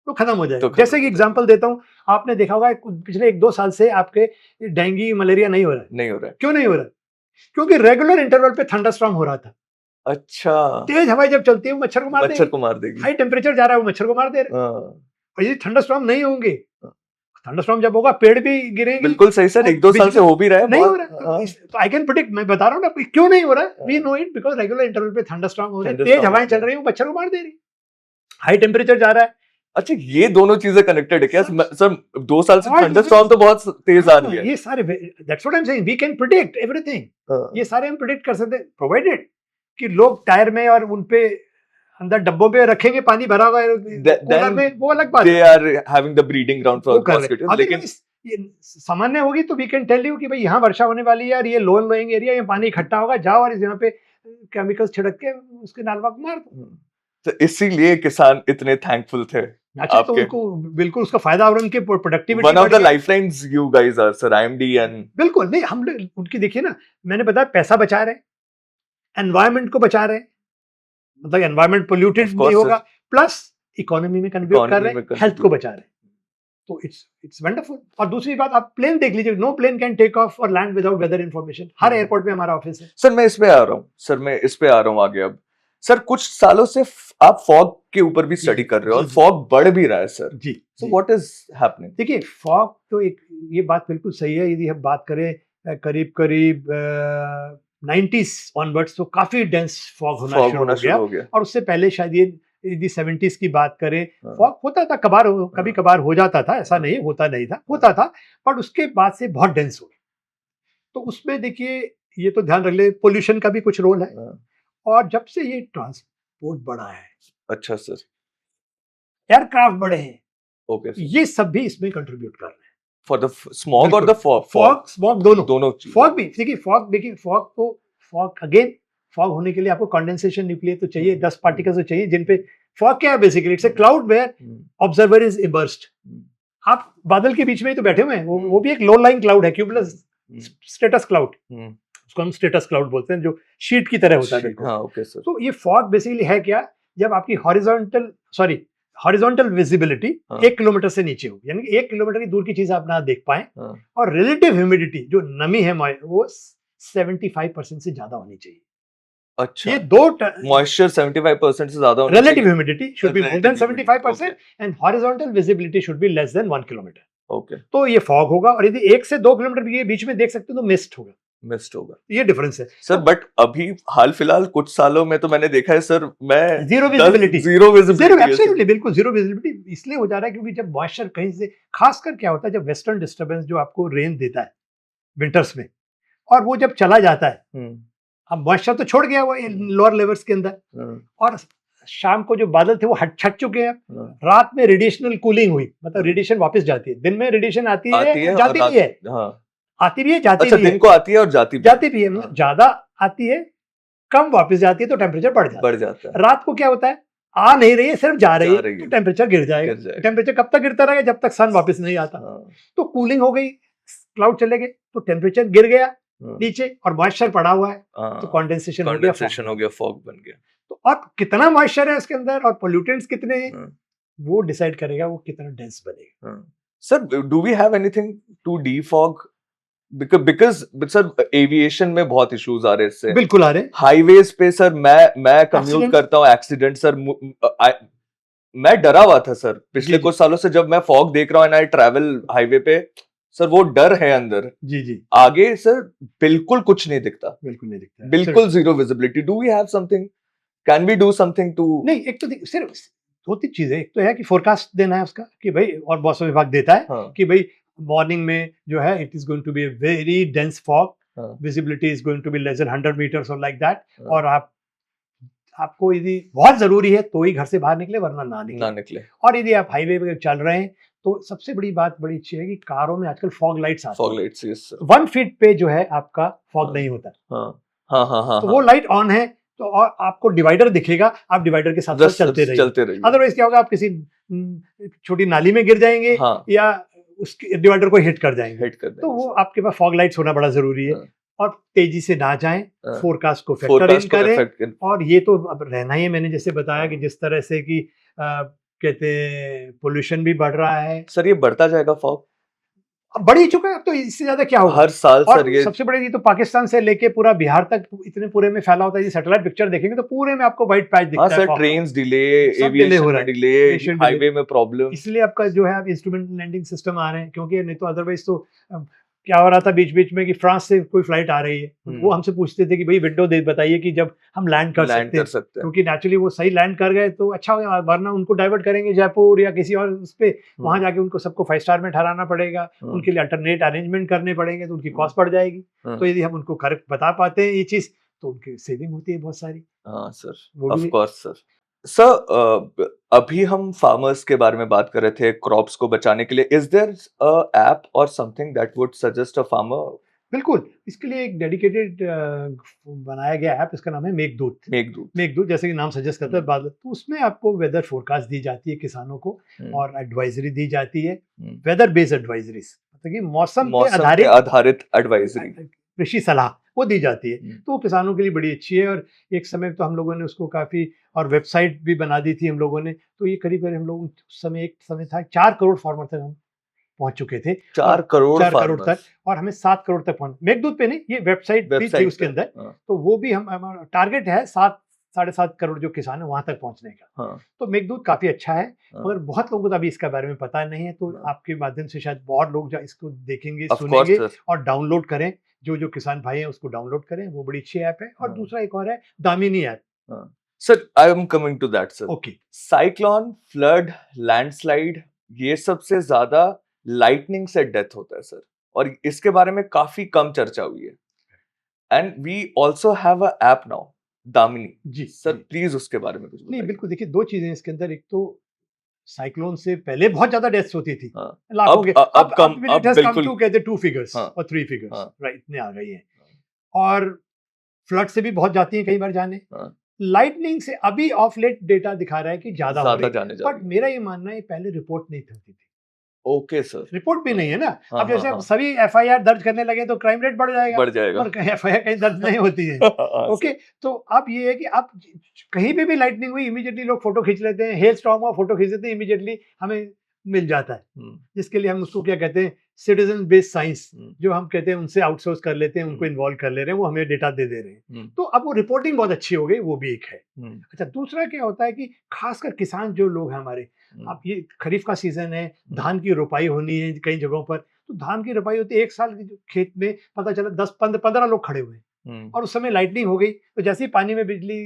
तो खत्म हो तो जाएगा। खत्म जैसे कि हो जाएगा। एग्जांपल देता हूँ, आपने देखा होगा पिछले 1-2 साल से आपके डेंगू, मलेरिया नहीं हो रहा है। नहीं हो रहा है। क्यों नहीं हो रहा है? क्योंकि रेगुलर इंटरवल पे थंडरस्टॉर्म हो रहा था। अच्छा, तेज हवाएं जब चलती है वो मच्छर को मार मच्छर देगी। को मार देगी। हाई टेम्परेचर जा रहा है वो मच्छर को मार दे रहा है। हाँ, और ये थंडरस्टॉर्म नहीं होंगे, हाँ। थंडरस्टॉर्म जब होगा पेड़ भी गिरेंगे बिल्कुल सही सर, और 1-2 साल से बिजली हो भी रहा है नहीं हो बहुत। रहा हाँ, है। तो आई कैन प्रेडिक्ट, मैं बता रहा हूँ ना क्यों नहीं हो रहा है। वी हाँ, no it because regular interval पे थंडरस्टॉर्म हो रहे हैं, तेज थंडरस्टॉर्म हवाएं होते चल हैं। रही हैं, वो मच्छर को मार दे रही है। हाई टेम्परेचर जा रहा है। अच्छा, ये दोनों चीजें कनेक्टेड है क्या सब सर? 2 साल से ऑल थंडरस्टॉर्म तो बहुत तेज आ रही है। ये सारे that's what I am saying, we can predict everything. हाँ, ये सारे हम प्रेडिक्ट कर सकते हैं प्रोवाइडेड कि लोग टायर में और उन पे अंदर डब्बों पे रखेंगे पानी भरा हुआ है कूलर then में, वो अलग बात they है। are having the breeding ground वो for कर रहे हैं। mosquitoes, लेकिन अदरवाइज ये सामान्य होगी तो वी कैन टेल यू कि भाई यहाँ वर्षा होने वाली है और ये लो लोइंग एरिया, ये पानी इकट्ठा होगा, जाओ और यहाँ पे केमिकल्स छिड़क के उसके नालवा को मार दो। तो इसीलिए किसान इतने थैंकफुल थे अच्छा तो आपके। उनको बिल्कुल उसका फायदा और उनकी प्रोडक्टिविटी One of बढ़ the गई। lifelines you guys are sir, IMD and बिल्कुल नहीं, हम लोग उनकी देखिए ना, मैंने बताया पैसा बचा रहे, एनवायरमेंट को बचा रहे, मतलब एनवायरमेंट पोल्यूटेड of नहीं course होगा, sir, प्लस इकोनॉमी में कन्वर्ट कर economy रहे में हैं, हेल्थ को contribute। बचा रहे हैं। तो इट्स वंडरफुल। और दूसरी बात आप प्लेन देख लीजिए, no plane can take off और लैंड विदाउट वेदर इन्फॉर्मेशन। हर एयरपोर्ट पे हमारा ऑफिस है। सर मैं इस पे आ रहा हूँ, सर मैं इस पे आ रहा हूँ आगे। अब सर कुछ सालों से आप फॉग के ऊपर भी स्टडी कर रहे हो और जी, फॉग बढ़ भी रहा है सर। जी सो जी। What is happening? देखिए फॉग तो एक, ये बात बिल्कुल सही है। यदि हम बात करें करीब करीब 90s ऑनवर्ड्स तो काफी डेंस फॉग होना फॉग शुरू होना हो गया। शुरू हो गया। और उससे पहले शायद ये यदि 70s की बात करें, हाँ, फॉग होता था कभी हाँ, कभार हो जाता था, ऐसा नहीं होता नहीं था, होता था। पर उसके बाद से बहुत डेंस हो गया। तो उसमें देखिए ये तो ध्यान रख ले, पोल्यूशन का भी कुछ रोल है। हाँ। और जब से ये ट्रांसपोर्ट बढ़ा है, अच्छा सर, एयरक्राफ्ट बढ़े हैं, ओके सर। ये सब भी इसमें कंट्रीब्यूट कर रहे हैं। फॉर द स्मॉग और द फॉग? फॉग स्मॉग दोनों दोनों चीजें। फॉग भी देखिए, फॉग अगेन, फॉग होने के लिए आपको कंडेंसेशन न्यूक्लियर तो चाहिए, 10 पार्टिकल्स तो चाहिए जिन पे फॉग क्या है basically, it's a cloud where observer is immersed. आप बादल के बीच में ही तो बैठे हुए हैं, वो भी एक लो लाइंग क्लाउड है, क्यूमुलस स्टेटस क्लाउड, उसको हम स्टेटस क्लाउड बोलते हैं, जो शीट की तरह होता है बिल्कुल। हाँ, ओके सर। तो ये फॉग बेसिकली है क्या, जब आपकी हॉरिजॉन्टल विजिबिलिटी हाँ। 1 किलोमीटर से नीचे हो, यानी कि 1 किलोमीटर की दूर की चीज आप ना देख पाए, हाँ, और रिलेटिव ह्यूमिडिटी जो नमी है वो 75% से ज्यादा होनी चाहिए। अच्छा, ये दो मॉइस्चर 75% से ज्यादा होना relative चाहिए। humidity should be more than Relative humidity, 75% and horizontal visibility should be less than 1 kilometer. Okay, तो ये फॉग होगा, और यदि 1 से 2 किलोमीटर के बीच में देख सकते हो तो मिस्ट होगा। मिस्ड होगा ये डिफरेंस है सर। बट अभी हाल फिलहाल कुछ सालों में तो मैंने देखा है सर, मैं zero visibility, zero visibility absolutely बिल्कुल जीरो विजिबिलिटी इसलिए हो जा रहा है क्योंकि जब मॉइस्चर कहीं से, खासकर क्या होता है जब वेस्टर्न डिस्टर्बेंस जो आपको रेन देता है विंटर्स में, और वो जब चला जाता है, अब मॉइस्चर तो छोड़ गया वो लोअर लेवल्स के अंदर, और शाम को जो बादल थे वो छट चुके हैं, रात में रेडिएशनल कूलिंग हुई, मतलब रेडिएशन वापस जाती है। दिन में रेडिएशन आती है जाती भी है, आती भी है जाती अच्छा, भी है, दिन को आती है और जाती भी है, मतलब ज्यादा आती है कम वापस जाती है तो टेम्परेचर बढ़ जाता है। रात को क्या होता है, आ नहीं रही है, सिर्फ जा रही है तो टेम्परेचर गिर जाएगा। टेम्परेचर कब तक गिरता रहेगा, जब तक सन वापस नहीं आता। तो कूलिंग हो गई, क्लाउड चले गए तो टेम्परेचर गिर गया नीचे, और मॉइस्चर पड़ा हुआ है तो कंडेंसेशन हो गया, फॉग बन गया। तो अब कितना मॉइस्चर है उसके अंदर और पोल्यूटेंट्स कितने हैं, वो डिसाइड करेगा वो कितना डेंस बनेगा। Sir, do we have anything to defog? Because sir aviation में बहुत इश्यूज आ रहे हैं इससे। बिल्कुल आ रहे हैं। हाईवेज पे सर मैं कम्यूट करता हूँ, एक्सीडेंट सर, मैं डरा हुआ था सर पिछले कुछ सालों से, जब मैं फॉग देख रहा हूँ एंड आई ट्रैवल हाईवे पे, सर वो डर है अंदर। जी आगे सर बिल्कुल कुछ नहीं दिखता, बिल्कुल zero visibility. Do we have something, can we do something to? नहीं, एक तो सिर्फ 2-3 चीजें, एक तो है कि फोरकास्ट देना है उसका कि भाई, और मौसम विभाग देता है कि भाई मॉर्निंग में जो है it is going to be a very dense fog, visibility is going to be less than 100 metres और लाइक दैट, और आपको यदि बहुत जरूरी है तो ही घर से बाहर निकले, वरना ना निकले। और यदि आप हाईवे पे चल रहे हैं तो सबसे बड़ी बात बड़ी अच्छी है कि कारों में आजकल फॉग लाइट्स आती हैं। 1 फीट पे जो है आपका फॉग नहीं होता, तो वो लाइट ऑन है तो और आपको डिवाइडर दिखेगा, आप डिवाइडर के साथ साथ चलते रहिए। अदरवाइज क्या होगा, आप किसी छोटी नाली में गिर जाएंगे, हाँ, या उसके डिवाइडर को हिट कर जाएंगे। हिट कर तो वो आपके पास फॉग लाइट्स होना बड़ा जरूरी है। हाँ। और तेजी से ना जाएं, हाँ। फोरकास्ट को फैक्टर इन फोरकास्ट को करें। इफेक्ट और ये तो अब रहना ही है, मैंने जैसे बताया कि जिस तरह से कि कहते हैं पोल्यूशन भी बढ़ रहा है। सर ये बढ़ता जाएगा फॉग, अब बढ़ ही चुका है, अब तो इससे ज्यादा क्या होगा। हर साल और सर ये सबसे बड़ी, ये तो पाकिस्तान से लेके पूरा बिहार तक इतने पूरे में फैला होता है। ये सैटेलाइट पिक्चर देखेंगे तो पूरे में आपको व्हाइट पैच दिखता हाँ है। सर, fog का। ट्रेन्स डिले, सब डिले हो एविएशन रहा में है, डिले, एविएशन डिले। हाईवे में प्रॉब्लम। इसलिए आपका जो है, आप इंस्ट्रूमेंट लैंडिंग सिस्टम आ रहे हैं, क्योंकि नहीं तो अदरवाइज तो क्या हो रहा था बीच बीच में कि फ्रांस से कोई फ्लाइट आ रही है, वो हमसे पूछते थे कि भाई विंडो दे बताइए कि जब हम लैंड कर सकते हैं, क्योंकि नेचुरली वो सही लैंड कर गए तो अच्छा होगा, वरना उनको डाइवर्ट करेंगे जयपुर या किसी और उस पे, वहां जाके उनको सबको 5 स्टार में ठहराना पड़ेगा, उनके लिए अल्टरनेट अरेंजमेंट करने पड़ेंगे, तो उनकी कॉस्ट बढ़ जाएगी। तो यदि हम उनको करेक्ट बता पाते हैं ये चीज, तो उनकी सेविंग होती है बहुत सारी। हाँ सर, वो ऑफ भी कोर्स सर। सर अभी हम फार्मर्स के बारे में बात कर रहे थे, क्रॉप्स को बचाने के लिए। इज देयर अ ऐप और something that would suggest a farmer? बिल्कुल, इसके लिए एक डेडिकेटेड बनाया गया ऐप, इसका नाम है मेघदूत। मेघदूत जैसे कि नाम सजेस्ट करता है, बादल। तो उसमें आपको वेदर फोरकास्ट दी जाती है किसानों को, और एडवाइजरी दी जाती है, वेदर बेस्ड एडवाइजरीज, मतलब कि मौसम पे आधारित एडवाइजरी, कृषि सलाह वो दी जाती है। तो वो किसानों के लिए बड़ी अच्छी है। और एक समय तो हम लोगों ने उसको काफी, और वेबसाइट भी बना दी थी हम लोगों ने। तो ये करीब करीब हम लोग उस समय, एक समय था 4 करोड़ फार्मर तक हम पहुंच चुके थे। 4 करोड़ तक, और हमें 7 करोड़ तक पहुंच, मेघदूत पे नहीं, ये वेबसाइट भी थी उसके अंदर। तो वो भी हमारा टारगेट है 7-7.5 करोड़ जो किसान है वहां तक पहुंचने का। तो मेघदूत काफी अच्छा है, मगर बहुत लोगों को अभी इसके बारे में पता नहीं है। तो आपके माध्यम से शायद बहुत लोग इसको देखेंगे, सुनेंगे और डाउनलोड करें। जो किसान भाई हैं उसको डाउनलोड करें, वो बड़ी अच्छी ऐप है। और दूसरा एक और है Damini app. Sir I am coming to that sir. Okay, cyclone, flood, landslide, ये सबसे ज्यादा लाइटनिंग से डेथ होता है सर, और इसके बारे में काफी कम चर्चा हुई है। And we also have a app now, Damini ji sir, please उसके बारे में कुछ नहीं, बिल्कुल। देखिए, 2 चीजें इसके अंदर। एक तो साइक्लोन से पहले बहुत ज्यादा डेथ्स होती थी, लाखों के। अब कम टू कहते 2 फिगर्स और 3 फिगर्स, राइट, इतने आ गई हैं। और फ्लड से भी बहुत जाती हैं कई बार जाने। लाइटनिंग से अभी ऑफ लेट डेटा दिखा रहा है कि ज्यादा हो रही है, बट मेरा ये मानना है पहले रिपोर्ट नहीं होती थी। ओके सर, रिपोर्ट भी नहीं है ना। अब जैसे अब सभी एफआईआर दर्ज करने लगे तो क्राइम रेट बढ़ जाएगा, और एफआईआर कहीं दर्ज नहीं होती है। ओके, तो अब ये है कि अब कहीं पे भी लाइटनिंग हुई, इमीडिएटली लोग फोटो खींच लेते हैं। हेल स्टॉर्म हुआ, फोटो खींच लेते हैं, इमीडिएटली हमें मिल जाता है। जिसके लिए हम उसको क्या कहते हैं, सिटीजन बेस्ड साइंस, जो हम कहते हैं उनसे आउटसोर्स कर लेते हैं, उनको इन्वॉल्व कर ले रहे हैं, वो हमें डेटा दे रहे हैं। तो अब वो रिपोर्टिंग बहुत अच्छी हो गई, वो भी एक है। अच्छा, दूसरा क्या होता है कि खासकर किसान जो लोग हैं हमारे, अब ये खरीफ का सीजन है, धान की रोपाई होनी है कई जगहों पर। तो धान की रोपाई होती है, एक साल की खेत में पता चला 10-15 लोग खड़े हुए हैं, और उस समय लाइटनिंग हो गई, तो जैसे ही पानी में बिजली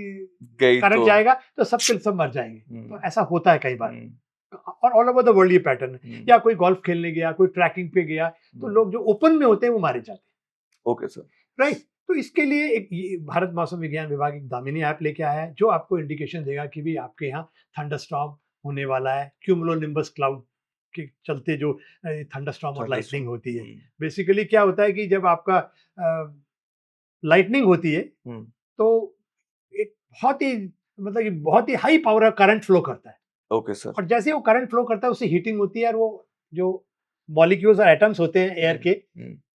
करंट जाएगा तो सब मर जाएंगे। तो ऐसा होता है कई बार, और ऑल ओवर द वर्ल्ड ये पैटर्न है। या कोई गोल्फ खेलने गया, कोई ट्रैकिंग पे गया, तो लोग जो ओपन में होते हैं वो मारे जाते हैं। Okay sir, right. तो इसके लिए एक भारत मौसम विज्ञान विभाग एक दामिनी ऐप लेके आया है, जो आपको इंडिकेशन देगा कि भी आपके यहाँ थंडरस्टॉर्म होने वाला है। क्यूमुलोनिम्बस क्लाउड के चलते जो थंडरस्टॉर्म और लाइटनिंग होती है। बेसिकली क्या होता है कि जब आपका लाइटनिंग होती है तो एक बहुत ही, मतलब कि बहुत ही हाई पावर करंट फ्लो करता है। Okay sir. और जैसे वो करंट फ्लो करता है, उससे हीटिंग होती है, और वो जो मॉलिक्यूल्स और एटम्स होते हैं एयर के,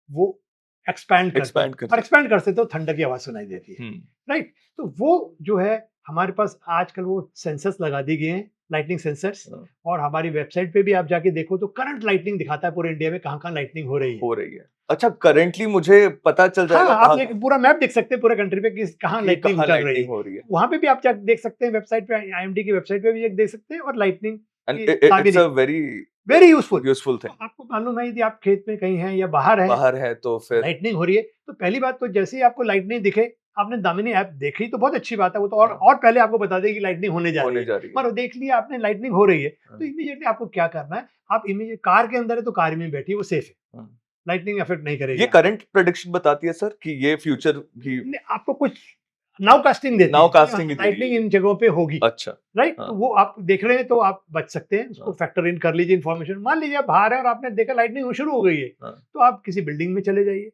वो एक्सपैंड करते तो ठंडक की आवाज सुनाई देती है। राइट। तो वो जो है हमारे पास आजकल वो सेंसर्स लगा दिए गए हैं, लाइटनिंग सेंसर्स। और हमारी वेबसाइट पे भी आप जाके देखो तो करंट लाइटनिंग दिखाता है पूरे इंडिया में कहाँ लाइटनिंग हो रही है। अच्छा, करंटली मुझे पता चल जाएगा? हाँ, आप पूरा मैप देख सकते हैं पूरे कंट्री पे कि कहाँ लाइटनिंग चल रही है। वहां पे भी आप देख सकते हैं, वेबसाइट पे, आईएमडी की वेबसाइट पे भी देख सकते हैं। और lightning it's a very useful thing. आपको मालूम है यदि आप खेत में कहीं हैं या बाहर है तो फिर लाइटनिंग हो रही है, तो पहली बात तो जैसे ही आपको लाइटनिंग दिखे, आपने दामिनी ऐप देखी तो बहुत अच्छी बात है, वो तो और पहले आपको बता देगी लाइटनिंग होने जा रही है। पर देख लिया आपने लाइटनिंग हो रही है, तो इमीडिएटली आपको क्या करना है, आप इमीडिएट कार के अंदर है तो कार में बैठिए, वो सेफ है, लाइटनिंग इफेक्ट नहीं करेगी। ये करंट प्रेडिक्शन बताती है सर कि ये फ्यूचर भी आपको कुछ नाउकास्टिंग देती है, लाइटनिंग इन जगहों पे होगी। अच्छा, राइट। तो वो आप देख रहे हैं तो आप बच सकते हैं, उसको फैक्टर इन कर लीजिए इन्फॉर्मेशन। मान लीजिए आप बाहर है और आपने देखा लाइटनिंग शुरू हो गई है, तो आप किसी बिल्डिंग में चले जाइए,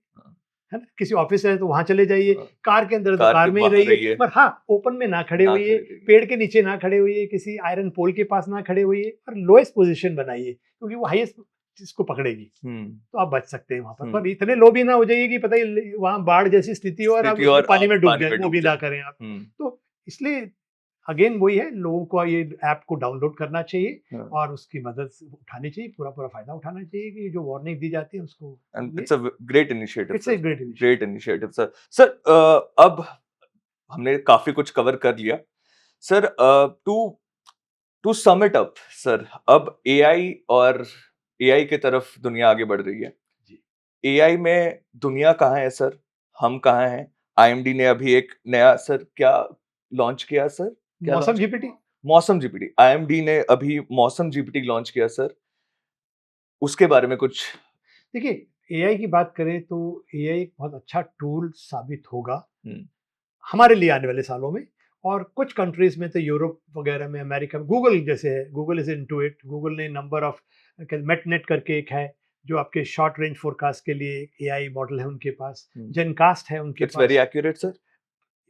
है ना, किसी ऑफिस है तो वहां चले जाइए, हाँ। कार के अंदर है तो कार कार के में ही बाहर रहिए। रहिए, पर हाँ ओपन में ना खड़े ना होइए, खड़े रहिए। पेड़ के नीचे ना खड़े होइए, किसी आयरन पोल के पास ना खड़े होइए, और लोएस्ट पोजीशन बनाइए क्योंकि वो हाईएस्ट चीज को पकड़ेगी, तो आप बच सकते हैं वहां पर। पर इतने लो भी ना हो जाइए कि पता ही वहां बाढ़ जैसी स्थिति हो और आप स्थिति और पानी आप में डूब पानी जाए, में वो डूब भी ना जाए। करें आप। तो इसलिए अगेन वही है, लोगों को ये ऐप को डाउनलोड करना चाहिए हाँ। और उसकी मदद से उठानी चाहिए, पूरा पूरा फायदा उठाना चाहिए कि जो वार्निंग दी जाती है उसको। And it's a great initiative it's a great initiative. Great initiative sir. Sir अब हमने काफी कुछ कवर कर लिया sir. To to sum it up sir, अब एआई और एआई की तरफ दुनिया आगे बढ़ रही है। जी। एआई में दुनिया कहाँ है सर, हम कहाँ हैं? आईएमडी ने अभी एक नया सर क्या लॉन्च किया सर? क्या मौसम launch? जीपीटी। मौसम जीपीटी। आईएमडी ने अभी मौसम जीपीटी लॉन्च किया सर, उसके बारे में कुछ? देखिए एआई की बात करें तो एआई एक बहुत अच्छा टूल साबित होगा हम्म, हमारे लिए आने वाले सालों में। और कुछ कंट्रीज में तो यूरोप वगैरह में, अमेरिका में, गूगल जैसे है, Google is into it. Google ने नंबर ऑफ मेटनेट करके एक है जो आपके शॉर्ट रेंज फोरकास्ट के लिए एआई मॉडल है उनके पास, जेनकास्ट है उनके इट्स वेरी पास। Accurate sir.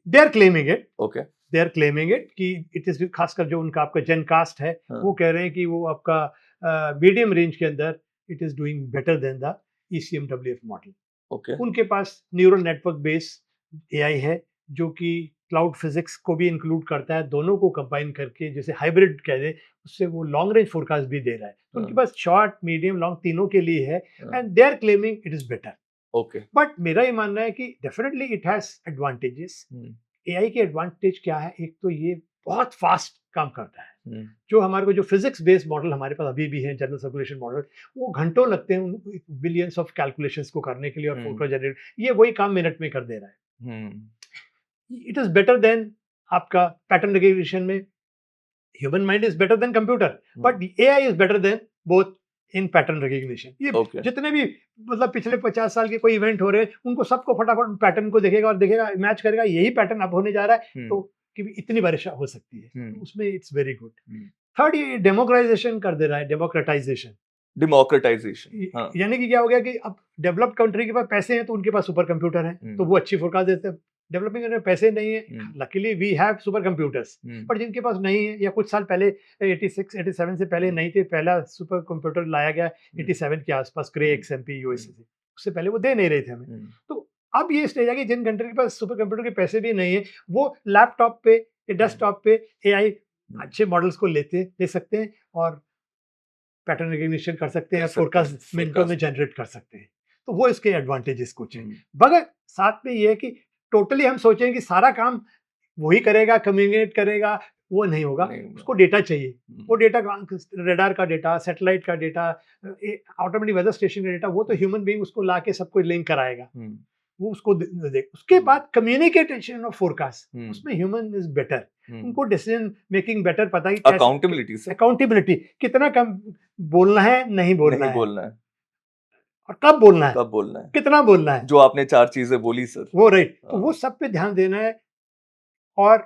They are claiming it, okay. They are claiming it कि इट इज, खासकर जो उनका आपका जेनकास्ट है, हाँ। वो कह रहे हैं कि वो आपका मीडियम रेंज के अंदर it is doing better than the ECMWF model. Okay. उनके पास न्यूरल नेटवर्क बेस्ड एआई है जो कि क्लाउड फिजिक्स को भी इंक्लूड करता है, दोनों को कंबाइन करके जैसे हाइब्रिड कह दे, उससे वो लॉन्ग रेंज फोरकास्ट भी दे रहा है। तो उनके पास शॉर्ट मीडियम लॉन्ग तीनों के लिए है and they are claiming it is better. Okay. But मेरा ये मानना है कि definitely it has advantages. AI के एडवांटेज क्या है, एक तो ये बहुत फास्ट काम करता है। जो हमारे को जो फिजिक्स बेस्ड मॉडल हमारे पास अभी भी है, जनरल सर्कुलेशन मॉडल, वो घंटों लगते हैं बिलियंस ऑफ कैलकुलेशंस को करने के लिए और फोटो जनरेट, ये वही काम मिनट में कर दे रहा है। इट इज बेटर देन आपका पैटर्न रिकग्निशन में, human mind is better than computer, but AI is better than both in pattern recognition. ये जितने भी मतलब पिछले 50 साल के कोई इवेंट हो रहे हैं, उनको सबको फटाफट पैटर्न को देखेगा और देखेगा, मैच करेगा, यही पैटर्न अब होने जा रहा है, तो कि इतनी बारिश हो सकती है, तो उसमें इट्स वेरी गुड। थर्ड, ये डेमोक्राइजेशन कर दे रहा है, डेमोक्रेटाइजेशन। यानी कि क्या हो गया कि अब डेवलप्ड कंट्री के पास पैसे हैं तो उनके पास सुपर कंप्यूटर है, तो वो अच्छी फोरकास्ट देते हैं। डेवलपिंग कंट्री में पैसे नहीं है, luckily we have supercomputers, पर जिनके पास नहीं है, या कुछ साल पहले 86 87 से पहले नहीं थे, पहला सुपर कंप्यूटर लाया गया 87 के आसपास, क्रे XMP यूएसए से, उससे पहले वो दे नहीं रहे थे हमें। तो अब ये स्टेज है कि जिन कंट्री के पास सुपर कंप्यूटर के पैसे भी नहीं है, वो लैपटॉप पे या डेस्कटॉप पे एआई अच्छे मॉडल्स को ले सकते हैं और पैटर्न रिकग्निशन कर सकते हैं, फोरकास्ट मिनटों में जनरेट कर सकते हैं। तो वो इसके एडवांटेजेस कुछ हैं। मगर साथ में ये है कि टोटली हम सोचें कि सारा काम वही करेगा, कम्युनिकेट करेगा, वो नहीं होगा। उसको डेटा चाहिए। वो डेटा रेडार का डेटा, सैटेलाइट का डेटा, ऑटोमेटिक वेदर स्टेशन का डेटा, वो तो ह्यूमन बीइंग उसको लाके सब कुछ लिंक कराएगा, वो उसको देख। उसके बाद कम्युनिकेशन ऑफ फोरकास्ट, उसमें ह्यूमन इज बेटर, उनको डिसीजन मेकिंग बेटर पता है। अकाउंटेबिलिटी, कितना कम बोलना है, नहीं बोलना है, और कब बोलना है, कितना बोलना है, जो आपने 4 चीजें बोली सर, वो राइट। तो वो सब पे ध्यान देना है। और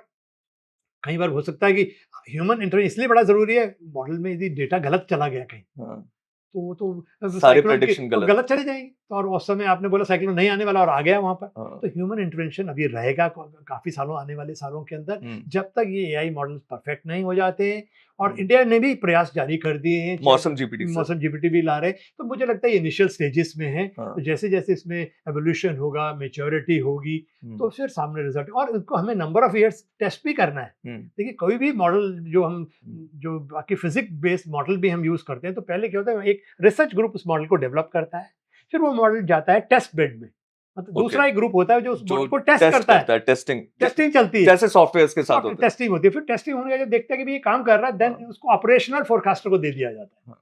कई बार हो सकता है कि ह्यूमन इंटरवेंशन इसलिए बड़ा जरूरी है, मॉडल में यदि डेटा गलत चला गया कहीं, तो वो तो सारे प्रेडिक्शन गलत चले जाएंगे। और उस समय आपने बोला साइक्लोन नहीं आने वाला और आ गया वहां पर, तो ह्यूमन इंटरवेंशन अभी रहेगा काफी सालों, आने वाले सालों के अंदर, जब तक ये एआई मॉडल परफेक्ट नहीं हो जाते हैं। और इंडिया ने भी प्रयास जारी कर दिए हैं, मौसम जीपीटी भी ला रहे हैं। तो मुझे लगता है ये इनिशियल स्टेजेस में है। तो जैसे जैसे इसमें एवोल्यूशन होगा, मेच्योरिटी होगी, तो फिर सामने रिजल्ट। और इनको हमें नंबर ऑफ ईयर्स टेस्ट भी करना है। देखिए कोई भी मॉडल जो बाकी फिजिक्स बेस्ड मॉडल भी हम यूज करते हैं, तो पहले क्या होता है, एक रिसर्च ग्रुप उस मॉडल को डेवलप करता है, फिर वो मॉडल जाता है टेस्ट बेड में, मतलब दूसरा एक ग्रुप होता है जो उस मॉडल को टेस्ट करता है। टेस्टिंग चलती है, जैसे सॉफ्टवेयर्स के साथ होता है, टेस्टिंग होती है। फिर टेस्टिंग होने के बाद देखता है कि ये काम कर रहा है, देन उसको ऑपरेशनल फोरकास्टर को दे दिया जाता है।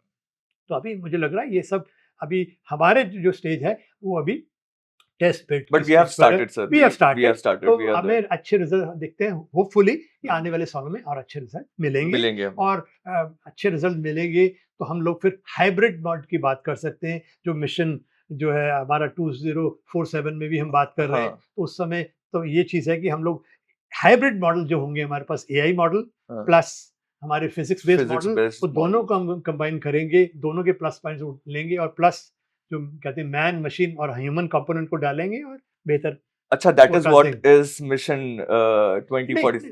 तो अभी मुझे लग रहा है ये सब अभी हमारे जो स्टेज है वो अभी test bed, but we have started sir, we have started. तो हमें अच्छे रिजल्ट दिखते हैं, होपफुली कि आने वाले सालों में और अच्छे रिजल्ट मिलेंगे। और अच्छे रिजल्ट मिलेंगे तो हम लोग फिर हाइब्रिड मॉडल की बात कर सकते हैं, जो मिशन जो है हमारा 2047 में भी हम बात कर रहे हैं। तो उस समय तो ये चीज है कि हम लोग हाइब्रिड मॉडल जो होंगे हमारे पास, एआई मॉडल प्लस हमारे फिजिक्स बेस्ड मॉडल, तो दोनों को हम कंबाइन करेंगे, दोनों के प्लस पॉइंट्स लेंगे और प्लस जो कहते हैं मैन मशीन और ह्यूमन कंपोनेंट को डालेंगे और बेहतर अच्छा, that is what forecasting। Is mission 2040।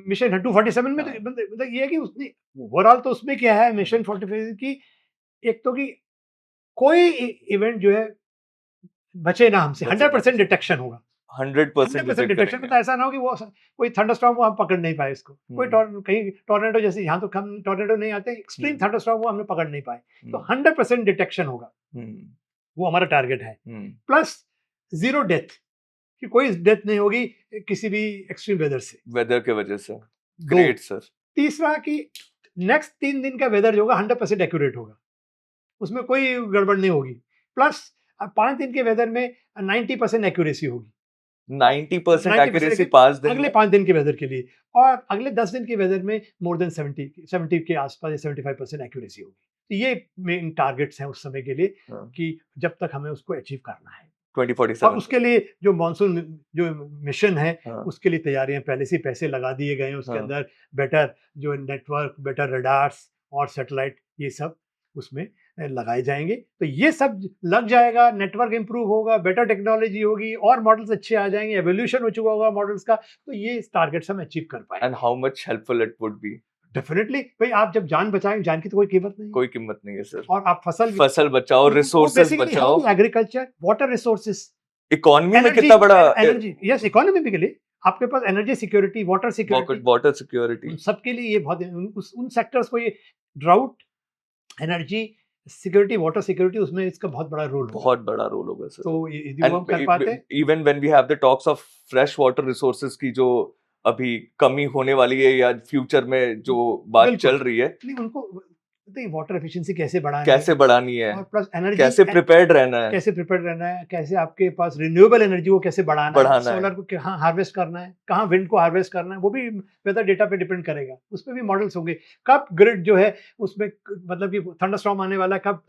Mission 247 में तो हाँ। मतलब ये है कि उसने ओवरऑल तो उसमें क्या है मिशन 45 की, एक तो कि कोई इवेंट जो है बचे ना हमसे, बचे 100% डिटेक्शन होगा। 100% 100% डिटेक्ट डिटेक्शन करेंगे। मतलब ऐसा ना हो कि वो कोई थंडरस्टॉर्म वो हम पकड़ नहीं पाए इसको, कोई कहीं टॉर्नेडो जैसे यहाँ तो कम टॉर्नेडो नहीं आते, एक्सट्रीम थंडरस्टॉर्म वो हमने पकड़ नहीं पाए, तो 100% डिटेक्शन होगा, वो हमारा टारगेट है। प्लस जीरो डेथ, कि कोई डेथ नहीं होगी किसी भी एक्सट्रीम वेदर से, वेदर के वजह से। दो। Great sir. तीसरा कि नेक्स्ट 3 दिन का वेदर जो होगा 100% एक्यूरेट होगा, उसमें कोई गड़बड़ नहीं होगी। प्लस 5 दिन के वेदर में 90% एक्यूरेसी होगी। 90% 90% एक्यूरेसी 5 दिन अगले में? 5 दिन के वेदर के लिए, और अगले 10 दिन के वेदर में मोर देन 70 के आसपास या 75% एक्यूरेसी होगी। तो ये मेन टारगेट्स हैं उस समय के लिए कि जब तक हमें उसको अचीव करना है। 2047 और उसके लिए जो मॉनसून जो मिशन है हाँ। उसके लिए तैयारियां पहले से पैसे लगा दिए गए हैं, उसके हाँ। अंदर बेटर जो नेटवर्क, बेटर रडार्स और सैटेलाइट ये सब उसमें लगाए जाएंगे। तो ये सब लग जाएगा, नेटवर्क इंप्रूव होगा, बेटर टेक्नोलॉजी होगी और मॉडल्स अच्छे आ जाएंगे, एवोल्यूशन हो चुका होगा मॉडल्स का, तो ये टारगेट्स हम अचीव कर पाएंगे। And how much helpful it would be? Definitely भाई, आप जब जान बचाएंगे, जान की तो कोई कीमत नहीं है। कोई कीमत नहीं है सर। और आप फसल बचाओ, रिसोर्सेज बचाओ, एग्रीकल्चर, वाटर रिसोर्सेस, इकोनॉमी में कितना बड़ा एनर्जी, यस इकोनॉमी के लिए आपके पास एनर्जी सिक्योरिटी, वाटर सिक्योरिटी, सबके लिए ये बहुत उन सेक्टर्स को, ये drought, energy security, water security, उसमें इसका बहुत बड़ा रोल होगा। बहुत बड़ा रोल होगा सर। तो यदि वो हम कर पाते हैं, even when we have the talks of fresh water resources की जो अभी कमी होने वाली है या फ्यूचर में जो बात चल रही है, नहीं उनको वाटर एफिशिएंसी कैसे बढ़ानी है, और प्लस एनर्जी कैसे प्रिपेयर्ड रहना है, कैसे आपके पास रिन्यूएबल एनर्जी को कैसे बढ़ाना है, सोलर को कहाँ हार्वेस्ट करना है, कहाँ विंड को हार्वेस्ट करना है, वो भी वेदर डेटा पे डिपेंड करेगा। उस पर भी मॉडल्स होंगे, कब ग्रिड जो है उसमें मतलब कि थंडरस्टॉर्म आने वाला है, कब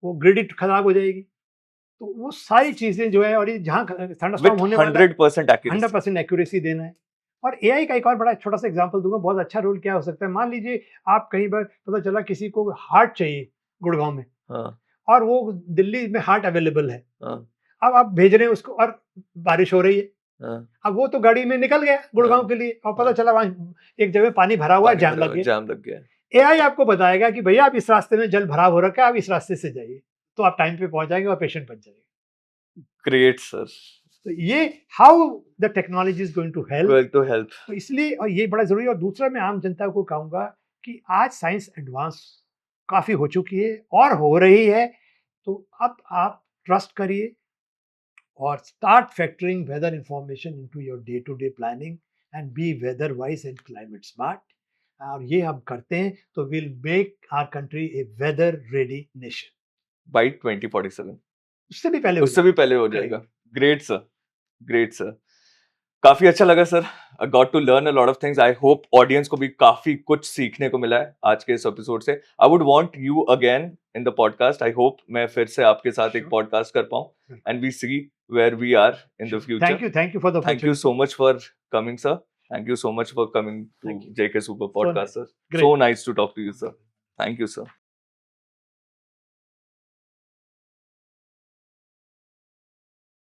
वो ग्रिड खराब हो जाएगी, तो वो सारी चीजें जो है, और ये जहाँ थंडरस्टॉर्म होने वाला है 100% एक्यूरेसी देना है। और एआई का एक और बड़ा छोटा सा एग्जांपल दूंगा, बहुत अच्छा रोल क्या हो सकता है। मान लीजिए आप कहीं बार पता चला किसी को हार्ट चाहिए गुड़गांव में, और वो दिल्ली में हार्ट अवेलेबल है, अब आप भेज रहे हैं उसको और बारिश हो रही है, अब वो तो गाड़ी में निकल गया गुड़गांव के लिए, और पता चला वहां एक जगह पानी भरा हुआ है, जाम लग गया। एआई आपको बताएगा कि भैया आप इस रास्ते में जल भराव हो रखा है, आप इस रास्ते से जाइए, तो आप टाइम पे पहुंच जाएंगे और पेशेंट बच जाएगा। Great sir. तो ये how the technology is going to help, तो इसलिए, और ये बड़ा जरूरी है। और दूसरा मैं आम जनता को कहूंगा कि आज साइंस एडवांस काफी हो चुकी है और हो रही है, तो अब आप ट्रस्ट करिए और start factoring weather information into your day to day planning and be weather wise and climate smart. और ये हम करते हैं तो will make our country a weather ready nation by 2047। उससे भी पहले हो जाएगा। Great sir. काफी अच्छा लगा सर। I got to learn a lot of things. I hope audience को भी काफी कुछ सीखने को मिला है आज के इस एपिसोड से। I would want you again in the podcast. I hope मैं फिर से आपके साथ एक पॉडकास्ट कर पाऊँ and we see where we are in the future. Thank you for the opportunity. Thank you so much for coming, sir. Thank you so much for coming to JK Super Podcast, sir. Great. So nice to talk to you, sir. Thank you, sir.